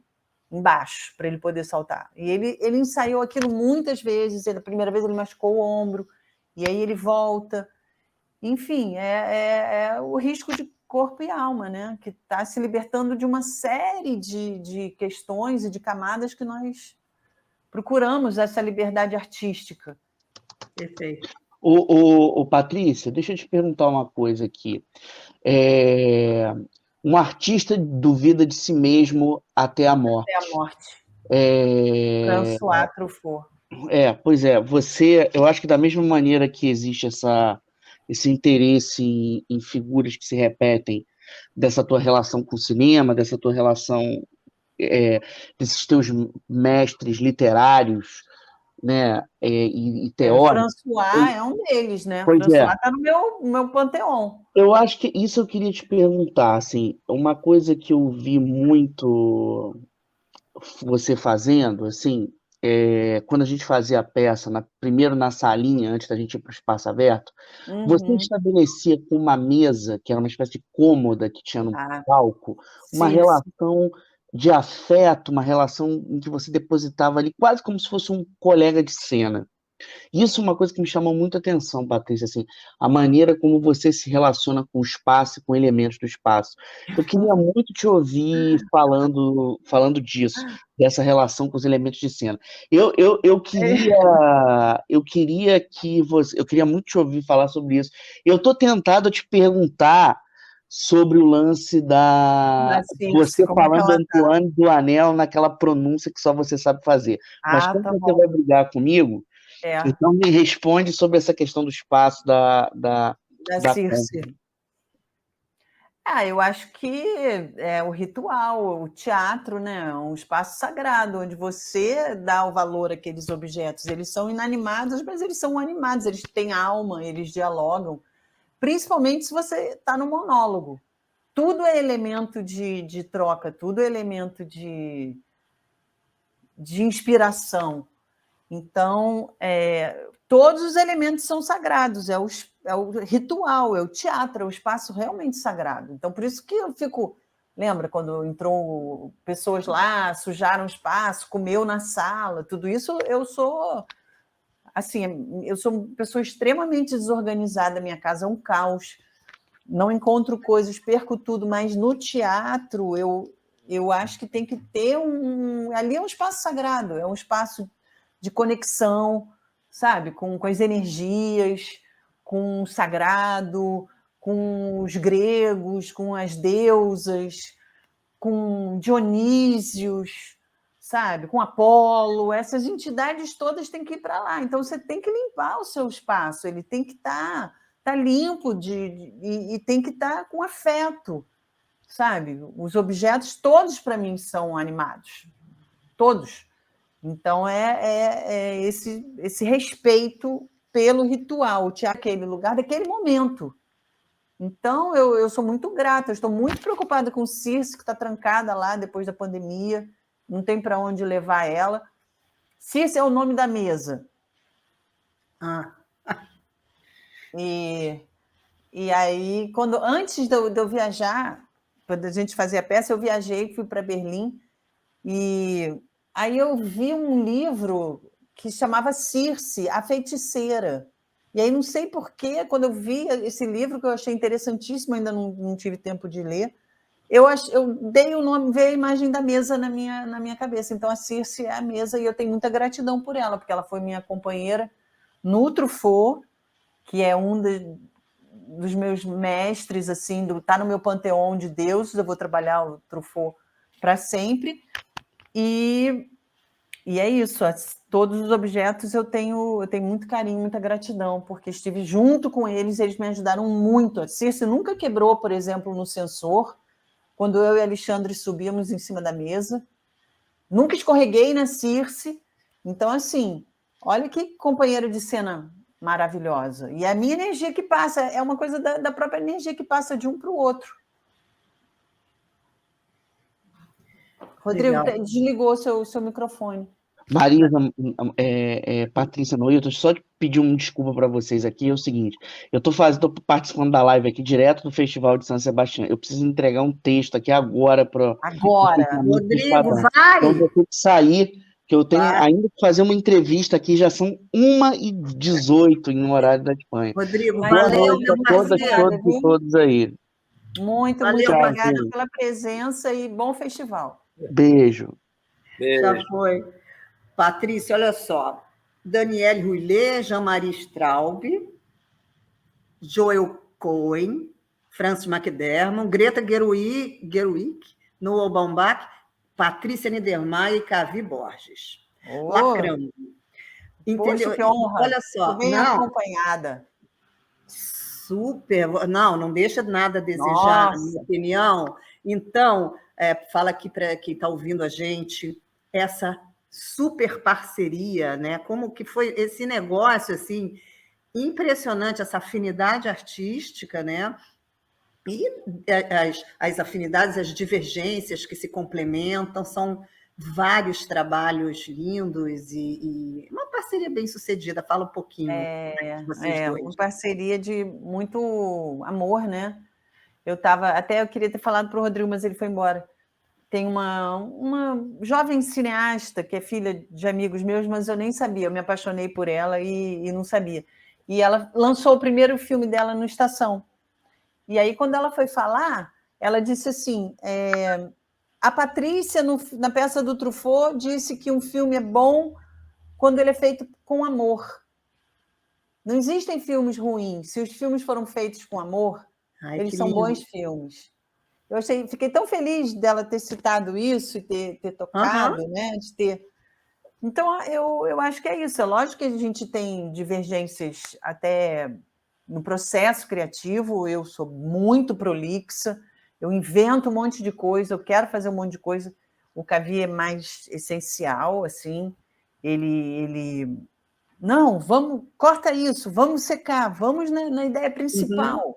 embaixo, para ele poder saltar. E ele ensaiou aquilo muitas vezes. A primeira vez ele machucou o ombro, e aí ele volta. Enfim, é o risco de corpo e alma, né? Que está se libertando de uma série de questões e de camadas que nós procuramos essa liberdade artística. Perfeito. Patrícia, deixa eu te perguntar uma coisa aqui. Um artista duvida de si mesmo até a morte. Até a morte. François Truffaut. Pois é. Eu acho que da mesma maneira que existe esse interesse em figuras que se repetem, dessa tua relação com o cinema, dessa tua relação, desses teus mestres literários, né, e teóricos. O François é um deles, né? Pois o François está no meu panteão. Eu acho que isso eu queria te perguntar, assim, uma coisa que eu vi muito você fazendo, assim, quando a gente fazia a peça, primeiro na salinha, antes da gente ir para o espaço aberto, você estabelecia com uma mesa, que era uma espécie de cômoda que tinha no palco, uma relação de afeto, uma relação em que você depositava ali, quase como se fosse um colega de cena. Isso é uma coisa que me chamou muito a atenção, Patrícia, assim, a maneira como você se relaciona com o espaço e com elementos do espaço. Eu queria muito te ouvir falando disso, dessa relação com os elementos de cena. Eu queria muito te ouvir falar sobre isso. Eu estou tentado a te perguntar sobre o lance você falando do Antoine Duanel naquela pronúncia que só você sabe fazer. Mas como você vai brigar comigo, então me responde sobre essa questão do espaço da Circe. Eu acho que é o ritual, o teatro, né? Um espaço sagrado, onde você dá o valor àqueles objetos. Eles são inanimados, mas eles são animados, eles têm alma, eles dialogam. Principalmente se você está no monólogo. Tudo é elemento de troca, tudo é elemento de inspiração. Então, todos os elementos são sagrados, é o ritual, é o teatro, é o espaço realmente sagrado. Então, por isso que eu fico... Lembra quando entrou pessoas lá, sujaram o espaço, comeu na sala, tudo isso eu sou... Assim, eu sou uma pessoa extremamente desorganizada, minha casa é um caos, não encontro coisas, perco tudo, mas no teatro eu acho que tem que ter ali é um espaço sagrado, é um espaço de conexão, sabe, com as energias, com o sagrado, com os gregos, com as deusas, com Dionísios, sabe? Com Apolo, essas entidades todas têm que ir para lá. Então, você tem que limpar o seu espaço, ele tem que estar limpo e tem que estar com afeto, sabe? Os objetos todos, para mim, são animados. Todos. Então, é esse respeito pelo ritual, o teatro, aquele lugar, daquele momento. Então, eu sou muito grata, eu estou muito preocupada com o Circe, que está trancada lá depois da pandemia, não tem para onde levar ela. Circe é o nome da mesa. E aí, antes de eu viajar, quando a gente fazia a peça, eu viajei, fui para Berlim, e aí eu vi um livro que chamava Circe, a Feiticeira. E aí, não sei porquê, quando eu vi esse livro, que eu achei interessantíssimo, ainda não tive tempo de ler, eu dei o nome, veio a imagem da mesa na minha cabeça. Então, a Circe é a mesa, e eu tenho muita gratidão por ela, porque ela foi minha companheira no Truffaut, que é um dos meus mestres, assim, tá no meu panteão de deuses. Eu vou trabalhar o Truffaut para sempre. E é isso, todos os objetos eu tenho muito carinho, muita gratidão, porque estive junto com eles me ajudaram muito. A Circe nunca quebrou, por exemplo, no sensor, quando eu e Alexandre subíamos em cima da mesa. Nunca escorreguei na Circe. Então, assim, olha que companheira de cena maravilhosa. E a minha energia que passa, é uma coisa da própria energia que passa de um para o outro. Rodrigo, desligou seu microfone. Marisa, Patrícia Noia, eu só de pedir uma desculpa para vocês aqui, é o seguinte, eu tô participando da live aqui direto do Festival de São Sebastião, eu preciso entregar um texto aqui agora para... Rodrigo, vai! Então eu vou ter que sair, que eu tenho ainda que fazer uma entrevista aqui, já são 1h18 no horário da Espanha. Rodrigo, valeu, meu parceiro. Todos aí. Muito obrigada pela presença e bom festival. Beijo. Já foi. Patrícia, olha só. Daniele Rouillet, Jean-Marie Straub, Joel Cohen, Francis McDermott, Greta Gerwig, Noah Baumbach, Patrícia Niedermayer e Cavi Borges. Lacrando. Entendeu? Poxa, que honra. Olha só. Bem acompanhada. Super. Não deixa nada a desejar, na minha opinião. Então, fala aqui para quem está ouvindo a gente, essa super parceria, né? Como que foi esse negócio, assim, impressionante, essa afinidade artística, né? E as afinidades, as divergências que se complementam, são vários trabalhos lindos e uma parceria bem sucedida. Fala um pouquinho. Uma parceria de muito amor, né? Eu queria ter falado para o Rodrigo, mas ele foi embora. Tem uma jovem cineasta que é filha de amigos meus, mas eu nem sabia, eu me apaixonei por ela e não sabia. E ela lançou o primeiro filme dela no Estação. E aí, quando ela foi falar, ela disse assim, a Patrícia, na peça do Truffaut, disse que um filme é bom quando ele é feito com amor. Não existem filmes ruins. Se os filmes foram feitos com amor, eles são bons filmes. Eu fiquei tão feliz dela ter citado isso e ter tocado, né? Então, eu acho que é isso. É lógico que a gente tem divergências até no processo criativo. Eu sou muito prolixa, eu invento um monte de coisa, eu quero fazer um monte de coisa. O Cavi é mais essencial, assim. Ele não, corta isso, vamos secar, vamos na ideia principal. Uhum.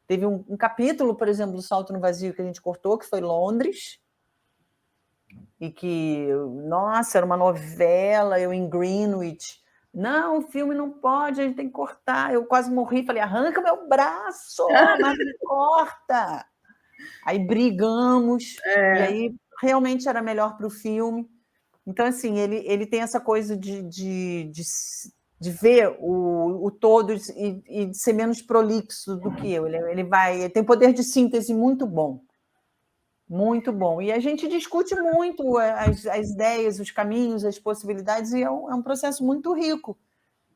Teve um capítulo, por exemplo, do Salto no Vazio que a gente cortou, que foi Londres, e que, nossa, era uma novela, eu em Greenwich. Não, o filme não pode, a gente tem que cortar. Eu quase morri, falei, arranca meu braço, mas corta. Aí brigamos, e aí realmente era melhor para o filme. Então, assim, ele tem essa coisa de ver o todo e de ser menos prolixo do que eu. Ele tem poder de síntese muito bom. Muito bom. E a gente discute muito as ideias, os caminhos, as possibilidades, e é um processo muito rico,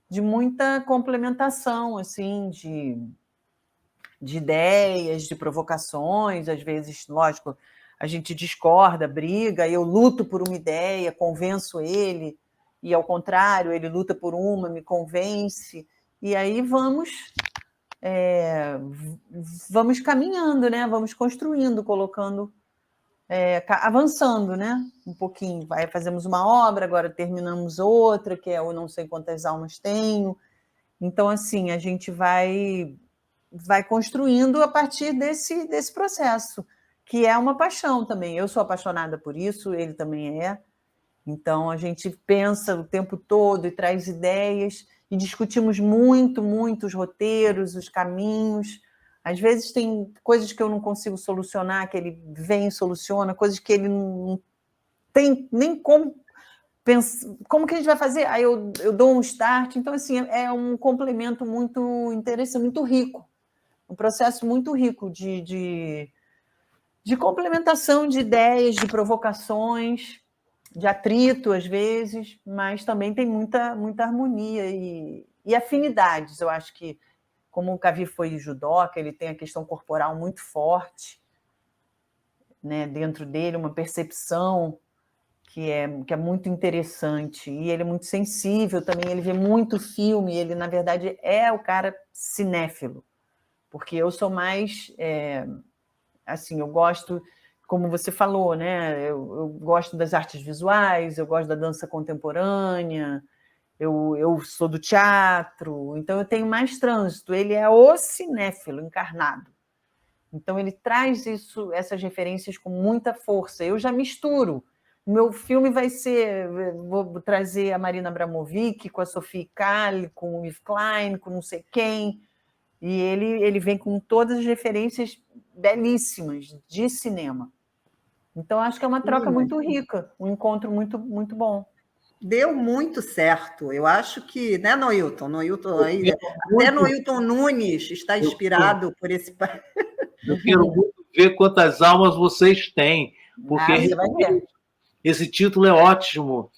de muita complementação, assim, de ideias, de provocações, às vezes, lógico, a gente discorda, briga, eu luto por uma ideia, convenço ele, e ao contrário, ele luta por uma, me convence, e aí vamos caminhando, né? Vamos construindo, colocando, avançando, né? Um pouquinho. Aí fazemos uma obra, agora terminamos outra, que é o Não Sei Quantas Almas Tenho. Então, assim, a gente vai construindo a partir desse processo, que é uma paixão também. Eu sou apaixonada por isso, ele também é. Então, a gente pensa o tempo todo e traz ideias e discutimos muito os roteiros, os caminhos. Às vezes tem coisas que eu não consigo solucionar, que ele vem e soluciona, coisas que ele não tem nem como pensar. Como que a gente vai fazer? Aí eu dou um start. Então, assim, é um complemento muito interessante, muito rico. Um processo muito rico de complementação de ideias, de provocações, de atrito, às vezes, mas também tem muita harmonia e afinidades. Eu acho que, como o Kavi foi judoca, ele tem a questão corporal muito forte, né, dentro dele, uma percepção que é muito interessante. E ele é muito sensível também, ele vê muito filme, ele, na verdade, é o cara cinéfilo, porque eu sou mais... assim, eu gosto, como você falou, né? Eu gosto das artes visuais, eu gosto da dança contemporânea, eu sou do teatro, então eu tenho mais trânsito. Ele é o cinéfilo encarnado. Então ele traz essas referências com muita força. Eu já misturo. O meu filme vai ser... Vou trazer a Marina Abramovic com a Sophie Calle, com o Yves Klein, com não sei quem. E ele vem com todas as referências belíssimas de cinema. Então, acho que é uma troca muito rica, um encontro muito bom. Deu muito certo. Eu acho que, né, Noilton? Até Noilton Nunes está inspirado por esse... Eu quero muito ver quantas almas vocês têm, porque você vai ver. Esse título é ótimo.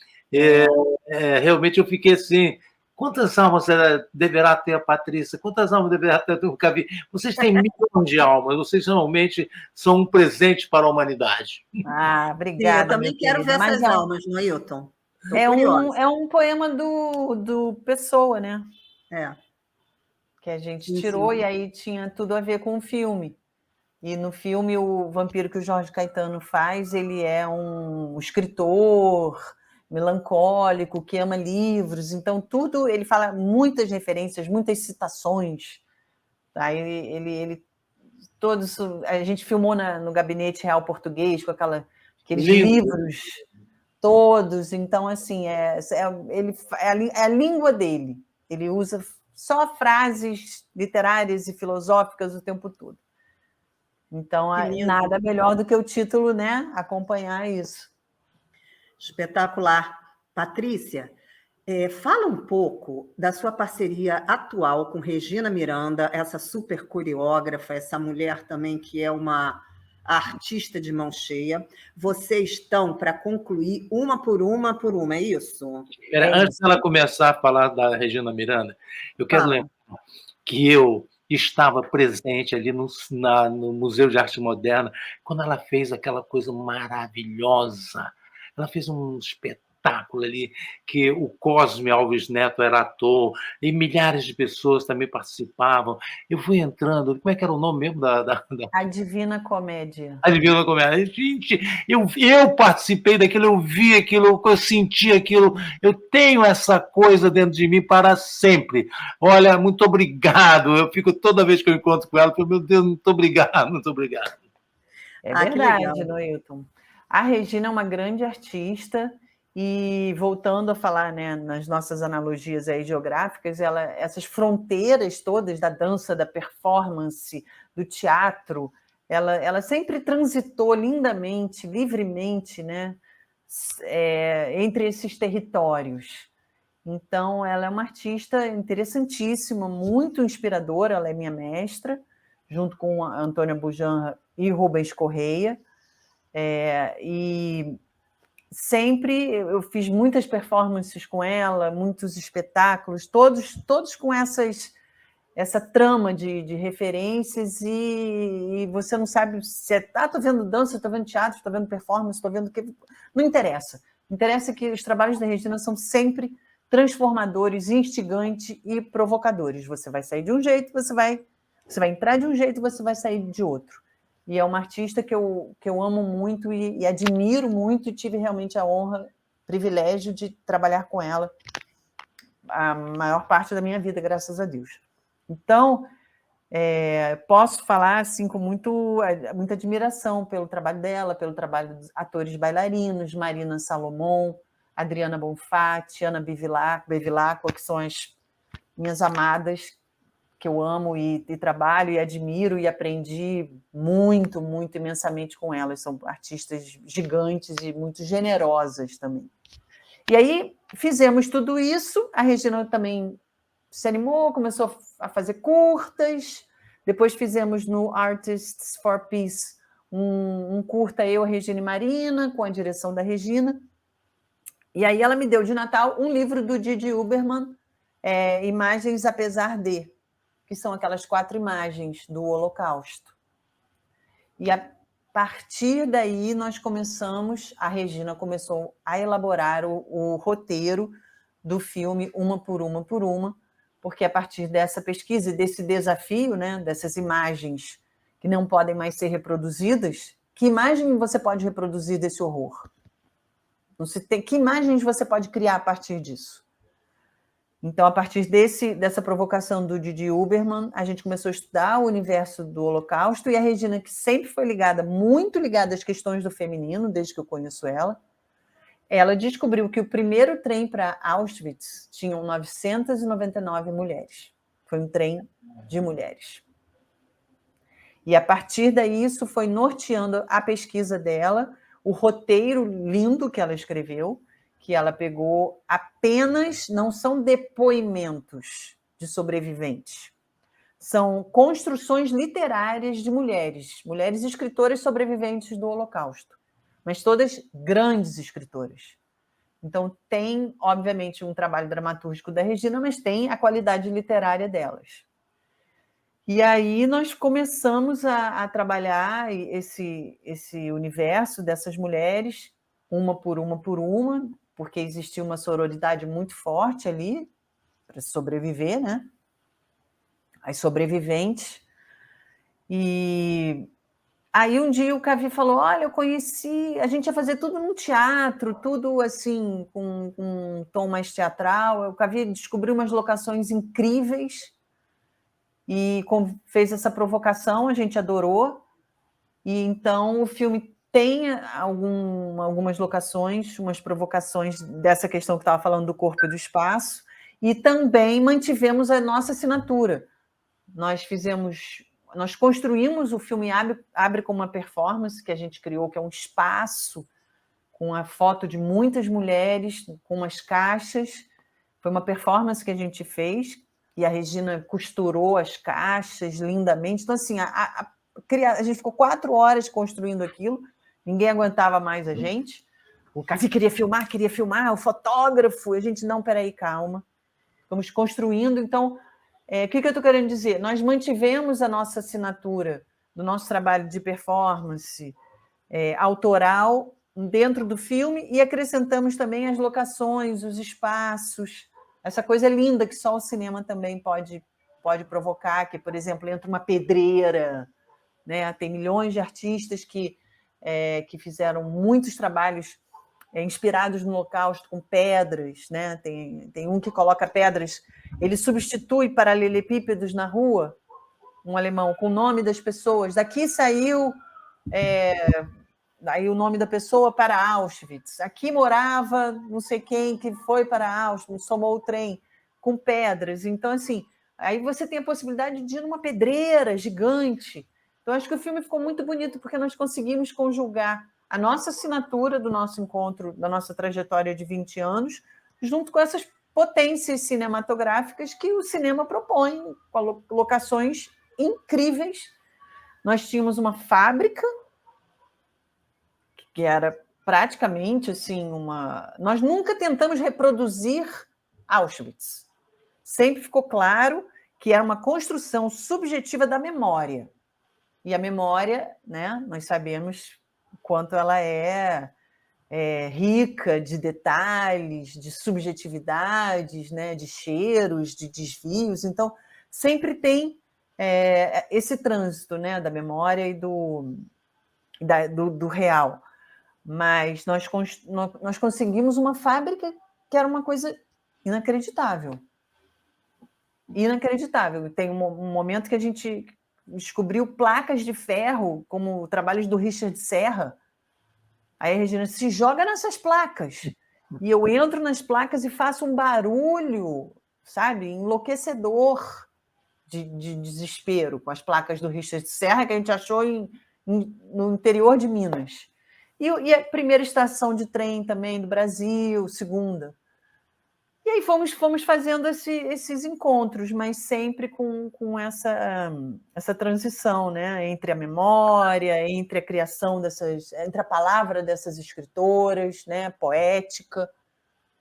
Realmente eu fiquei assim... Quantas almas deverá ter a Patrícia? Quantas almas deverá ter o Kavi? Vocês têm milhões de almas. Vocês realmente são um presente para a humanidade. Obrigada. Eu também quero ver essas almas, Noilton. É um poema do Pessoa, né? Que a gente tirou, e aí tinha tudo a ver com o filme. E no filme, o vampiro que o Jorge Caetano faz, ele é um escritor melancólico, que ama livros, então tudo, ele fala muitas referências, muitas citações. Aí todos, a gente filmou no Gabinete Real Português, com aqueles livros todos, então assim, é a língua dele, ele usa só frases literárias e filosóficas o tempo todo. Então, nada melhor do que o título, né? Acompanhar isso. Espetacular. Patrícia, fala um pouco da sua parceria atual com Regina Miranda, essa super coreógrafa, essa mulher também que é uma artista de mão cheia. Vocês estão para concluir uma por uma, é isso? Antes dela começar a falar da Regina Miranda, eu quero lembrar que eu estava presente ali no Museu de Arte Moderna quando ela fez aquela coisa maravilhosa. Ela fez um espetáculo ali, que o Cosme Alves Neto era ator, e milhares de pessoas também participavam. Eu fui entrando... Como é que era o nome mesmo A Divina Comédia. A Divina Comédia. Gente, eu participei daquilo, eu vi aquilo, eu senti aquilo. Eu tenho essa coisa dentro de mim para sempre. Olha, muito obrigado. Eu fico toda vez que eu encontro com ela, eu falo, meu Deus, muito obrigado, muito obrigado. É verdade, Noilton. A Regina é uma grande artista e, voltando a falar, né, nas nossas analogias aí geográficas, essas fronteiras todas da dança, da performance, do teatro, ela sempre transitou lindamente, livremente, né, entre esses territórios. Então, ela é uma artista interessantíssima, muito inspiradora, ela é minha mestra, junto com a Antônia Bujanra e Rubens Correia. E sempre eu fiz muitas performances com ela, muitos espetáculos, todos com essas essa trama de referências e você não sabe se estou vendo dança, estou vendo teatro, estou vendo performance, estou vendo o que... Não interessa. Interessa que os trabalhos da Regina são sempre transformadores, instigantes e provocadores. Você vai sair de um jeito, você vai entrar de um jeito, você vai sair de outro. E é uma artista que eu amo muito e admiro muito, e tive realmente a honra, privilégio de trabalhar com ela a maior parte da minha vida, graças a Deus. Então, posso falar assim, com muita admiração pelo trabalho dela, pelo trabalho dos atores bailarinos, Marina Salomon, Adriana Bonfatti, Ana Bevilacqua, que são as minhas amadas, que eu amo e trabalho e admiro e aprendi muito, muito imensamente com elas. São artistas gigantes e muito generosas também. E aí fizemos tudo isso, a Regina também se animou, começou a fazer curtas, depois fizemos no Artists for Peace um curta, eu, a Regina e Marina, com a direção da Regina, e aí ela me deu de Natal um livro do Didi Huberman, Imagens Apesar de, que são aquelas 4 imagens do Holocausto. E a partir daí a Regina começou a elaborar o roteiro do filme Uma por Uma, porque a partir dessa pesquisa e desse desafio, né, dessas imagens que não podem mais ser reproduzidas, que imagem você pode reproduzir desse horror? Que imagens você pode criar a partir disso? Então, a partir dessa provocação do Didi Huberman, a gente começou a estudar o universo do Holocausto, e a Regina, que sempre foi muito ligada às questões do feminino, desde que eu conheço ela descobriu que o primeiro trem para Auschwitz tinham 999 mulheres. Foi um trem de mulheres. E, a partir daí, isso foi norteando a pesquisa dela, o roteiro lindo que ela escreveu, que ela pegou apenas, não são depoimentos de sobreviventes, são construções literárias de mulheres escritoras sobreviventes do Holocausto, mas todas grandes escritoras. Então, tem, obviamente, um trabalho dramatúrgico da Regina, mas tem a qualidade literária delas. E aí nós começamos a trabalhar esse universo dessas mulheres, uma por uma, porque existia uma sororidade muito forte ali para sobreviver, né? As sobreviventes. E aí um dia o Cavi falou, olha, eu conheci... A gente ia fazer tudo num teatro, tudo assim, com um tom mais teatral. O Cavi descobriu umas locações incríveis e fez essa provocação, a gente adorou. E então o filme tem algumas locações, umas provocações dessa questão que estava falando do corpo e do espaço, e também mantivemos a nossa assinatura. Nós construímos o filme Abre com uma performance que a gente criou, que é um espaço com a foto de muitas mulheres, com umas caixas. Foi uma performance que a gente fez, e a Regina costurou as caixas lindamente. Então, assim, a gente ficou 4 horas construindo aquilo, ninguém aguentava mais a gente. O Cavi queria filmar, o fotógrafo, e a gente, não, peraí, calma. Vamos construindo. Então, o que eu estou querendo dizer? Nós mantivemos a nossa assinatura do nosso trabalho de performance autoral dentro do filme e acrescentamos também as locações, os espaços, essa coisa linda que só o cinema também pode provocar, que, por exemplo, entra uma pedreira, né? Tem milhões de artistas que fizeram muitos trabalhos inspirados no Holocausto com pedras, né? Tem um que coloca pedras, ele substitui paralelepípedos na rua, um alemão, com o nome das pessoas. Daqui saiu aí o nome da pessoa para Auschwitz. Aqui morava não sei quem que foi para Auschwitz, somou o trem com pedras. Então, assim, aí você tem a possibilidade de ir numa pedreira gigante. Então, acho que o filme ficou muito bonito, porque nós conseguimos conjugar a nossa assinatura do nosso encontro, da nossa trajetória de 20 anos, junto com essas potências cinematográficas que o cinema propõe, com locações incríveis. Nós tínhamos uma fábrica, que era praticamente assim Nós nunca tentamos reproduzir Auschwitz. Sempre ficou claro que era uma construção subjetiva da memória. E a memória, né, nós sabemos o quanto ela é rica de detalhes, de subjetividades, né, de cheiros, de desvios. Então, sempre tem esse trânsito, né, da memória e do real. Mas nós conseguimos uma fábrica que era uma coisa inacreditável. Inacreditável. Tem um momento que a gente descobriu placas de ferro, como trabalhos do Richard Serra. Aí a Regina se joga nessas placas. E eu entro nas placas e faço um barulho, sabe, enlouquecedor de desespero com as placas do Richard Serra, que a gente achou no interior de Minas. E a primeira estação de trem também do Brasil, segunda. E aí fomos fazendo esses encontros, mas sempre com essa transição, né? Entre a memória, entre a criação entre a palavra dessas escritoras, né? Poética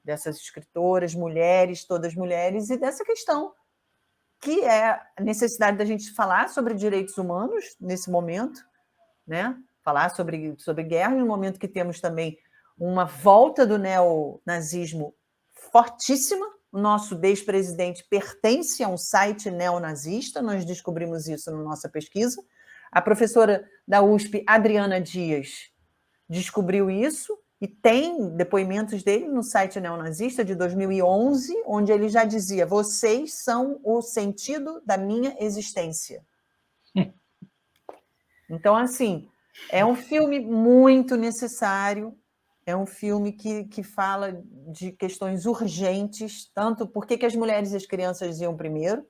dessas escritoras, mulheres, todas mulheres, e dessa questão que é a necessidade da gente falar sobre direitos humanos nesse momento, né? Falar sobre guerra, no momento que temos também uma volta do neonazismo fortíssima. O nosso ex-presidente pertence a um site neonazista, nós descobrimos isso na nossa pesquisa. A professora da USP, Adriana Dias, descobriu isso e tem depoimentos dele no site neonazista de 2011, onde ele já dizia: vocês são o sentido da minha existência. Então, assim, é um filme muito necessário, é um filme que fala de questões urgentes, tanto por que as mulheres e as crianças iam primeiro,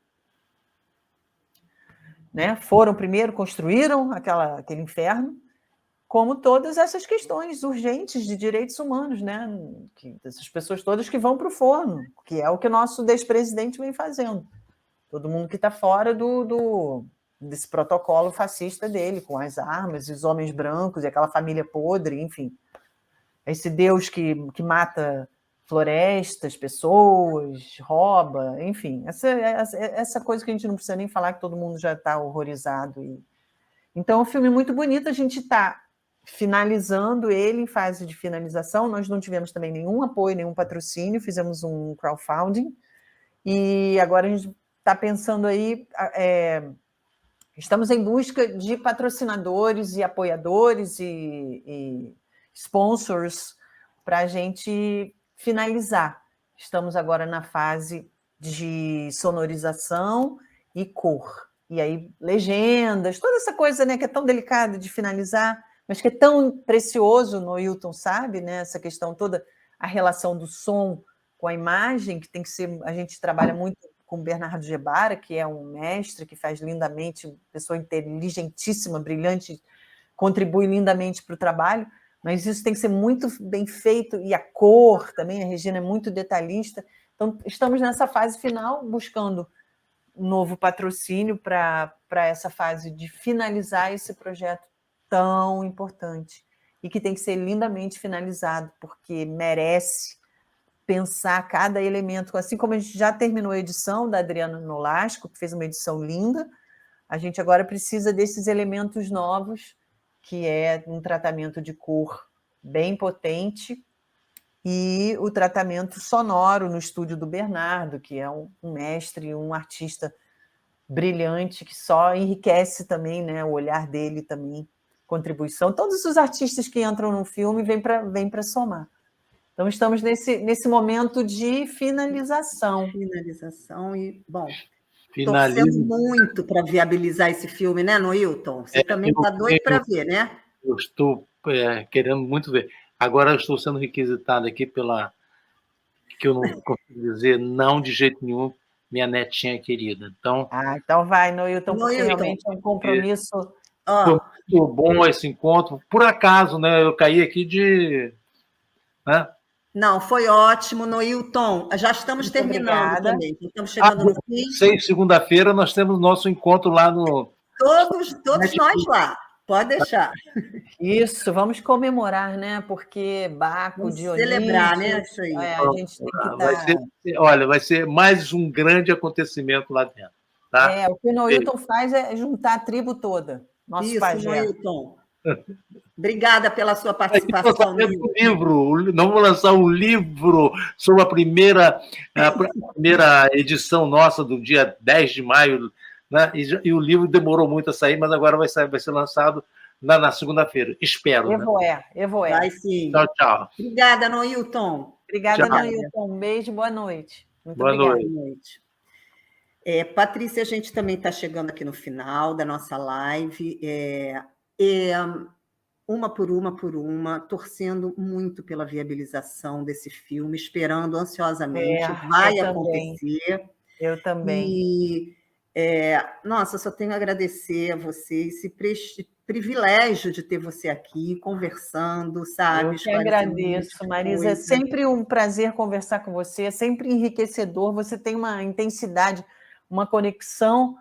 né? Foram primeiro, construíram aquele inferno, como todas essas questões urgentes de direitos humanos, né? Essas pessoas todas que vão para o forno, que é o que o nosso ex-presidente vem fazendo. Todo mundo que está fora desse protocolo fascista dele, com as armas, e os homens brancos, e aquela família podre, enfim. Esse Deus que mata florestas, pessoas, rouba, enfim. Essa coisa que a gente não precisa nem falar, que todo mundo já está horrorizado. Então, é um filme muito bonito, a gente está finalizando ele em fase de finalização. Nós não tivemos também nenhum apoio, nenhum patrocínio, fizemos um crowdfunding, e agora a gente está pensando aí... estamos em busca de patrocinadores e apoiadores e sponsors para a gente finalizar. Estamos agora na fase de sonorização e cor. E aí, legendas, toda essa coisa, né, que é tão delicada de finalizar, mas que é tão precioso, no Hilton sabe, né, essa questão toda, a relação do som com a imagem, que tem que ser... A gente trabalha muito com o Bernardo Gebara, que é um mestre que faz lindamente, pessoa inteligentíssima, brilhante, contribui lindamente para o trabalho, mas isso tem que ser muito bem feito, e a cor também, a Regina é muito detalhista. Então, estamos nessa fase final, buscando um novo patrocínio para essa fase de finalizar esse projeto tão importante, e que tem que ser lindamente finalizado, porque merece pensar cada elemento, assim como a gente já terminou a edição da Adriana Nolasco, que fez uma edição linda, a gente agora precisa desses elementos novos, que é um tratamento de cor bem potente e o tratamento sonoro no estúdio do Bernardo, que é um mestre, um artista brilhante, que só enriquece também, né, o olhar dele também, contribuição. Todos os artistas que entram no filme vêm para somar. Então, estamos nesse momento de finalização. Finalização e, bom, torcemos muito para viabilizar esse filme, né, Noilton? Você também está doido para ver, né? Eu estou querendo muito ver. Agora eu estou sendo requisitado aqui que eu não consigo dizer não de jeito nenhum, minha netinha querida. Então, então vai, Noilton, porque realmente é um compromisso. Foi muito bom esse encontro. Por acaso, né? Eu caí aqui né? Não, foi ótimo, Noilton. Já estamos terminando também. Estamos chegando no fim. Segunda-feira nós temos nosso encontro lá no... Todos nós lá. Pode deixar. Isso, vamos comemorar, né? Porque Baco, Dionísio... celebrar, né? Isso aí. A gente tem que Olha, vai ser mais um grande acontecimento lá dentro. Tá? O que o Noilton faz é juntar a tribo toda, nosso Isso, pajé. Noilton. Obrigada pela sua Aí, participação, um livro, não vou lançar um livro sobre a primeira edição nossa do dia 10 de maio, né? E o livro demorou muito a sair, mas agora vai ser lançado na segunda-feira. Espero. Evoé. Vai sim. Tchau, tchau. Obrigada, Noilton. Obrigada, Noilton. Um beijo, boa noite. Muito Boa obrigada. noite. Boa noite. Patrícia, a gente também está chegando aqui no final da nossa live. Uma por uma, torcendo muito pela viabilização desse filme, esperando ansiosamente. Vai acontecer. Eu também. E, nossa, só tenho a agradecer a você esse privilégio de ter você aqui conversando, sabe? Eu que agradeço, Marisa. É sempre um prazer conversar com você, é sempre enriquecedor. Você tem uma intensidade, uma conexão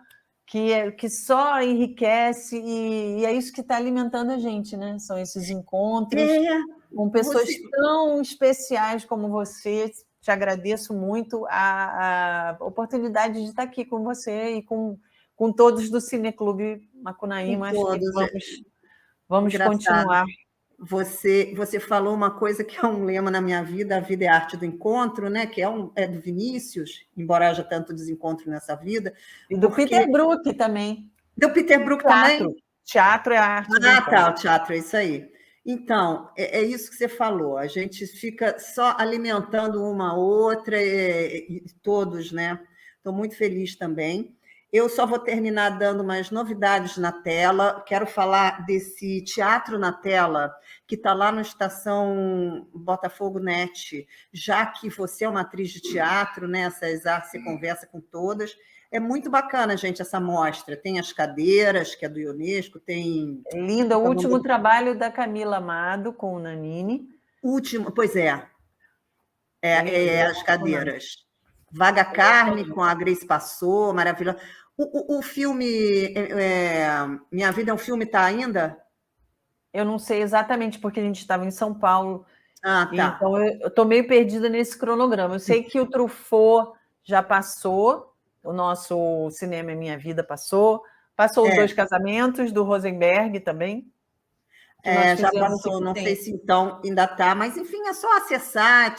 que só enriquece, e é isso que está alimentando a gente, né? São esses encontros com pessoas tão especiais como você. Te agradeço muito a oportunidade de estar aqui com você e com todos do Cineclube Macunaíma. Acho que vamos continuar. Você falou uma coisa que é um lema na minha vida, a vida é a arte do encontro, né? Que é do Vinícius, embora haja tanto desencontro nessa vida. E do Peter Brook também. Do Peter Brook também? Teatro é a arte do encontro. Tá, o teatro, é isso aí. Então, é isso que você falou, a gente fica só alimentando uma a outra, e todos, né? Estou muito feliz também. Eu só vou terminar dando umas novidades na tela. Quero falar desse Teatro na Tela, que está lá no Estação Botafogo Net. Já que você é uma atriz de teatro, né? Essas artes, você conversa com todas. É muito bacana, gente, essa mostra. Tem as cadeiras, que é do Ionesco, tem... É lindo, o último trabalho da Camila Amado com o Nanini. Pois é. As cadeiras. Vaga Carne, com a Grace Passou, maravilhoso. O filme Minha Vida é um Filme, está ainda? Eu não sei exatamente, porque a gente estava em São Paulo. Tá. Então, eu estou meio perdida nesse cronograma. Eu sei que o Truffaut já passou, o nosso Cinema é Minha Vida passou os 2 casamentos do Rosenberg também. Já passou, não sei se então ainda está, mas enfim, é só acessar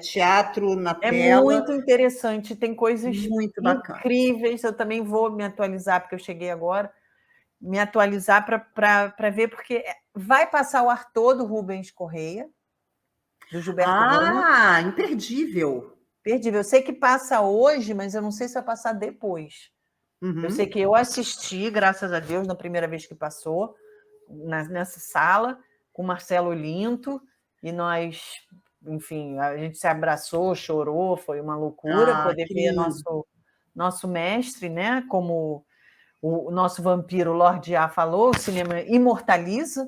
Teatro na Tela. É muito interessante, tem coisas muito incríveis. Eu também vou me atualizar, porque eu cheguei agora, me atualizar para ver, porque vai passar o Arthur do Rubens Correia, do Gilberto Guma. Imperdível. Eu sei que passa hoje, mas eu não sei se vai passar depois. Eu sei que eu assisti, graças a Deus, na primeira vez que passou, nessa sala, com o Marcelo Linto, e nós, enfim, a gente se abraçou, chorou, foi uma loucura poder ver nosso mestre, né? Como o nosso vampiro Lorde A falou, o cinema imortaliza.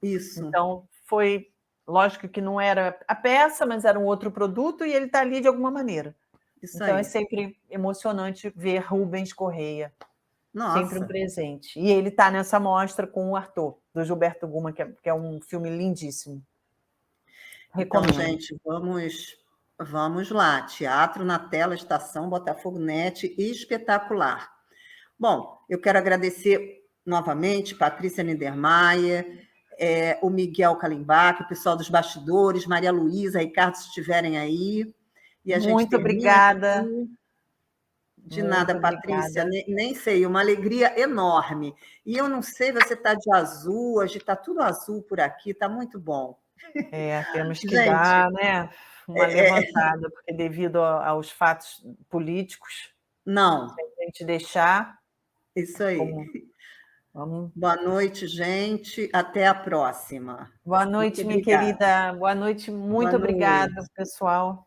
Isso. Então, foi lógico que não era a peça, mas era um outro produto, e ele está ali de alguma maneira. Então, é sempre emocionante ver Rubens Correia. Nossa. Sempre um presente. E ele está nessa mostra com o Arthur, do Gilberto Guma, que é um filme lindíssimo. Recomendo. Então, gente, vamos lá. Teatro na Tela, Estação Botafogo Net, espetacular. Bom, eu quero agradecer novamente Patrícia Niedermayer, o Miguel Kalimbach, o pessoal dos bastidores, Maria Luísa, Ricardo, se estiverem aí. E a gente muito obrigada. Aqui. De nada, Patrícia, nem sei, uma alegria enorme. E eu não sei, você está de azul, hoje está tudo azul por aqui, está muito bom. Temos que dar, né, uma levantada, porque devido aos fatos políticos, não. Se a gente deixar... Isso aí. Vamos. Boa noite, gente. Até a próxima. Boa noite, minha querida. Boa noite, muito obrigada, pessoal.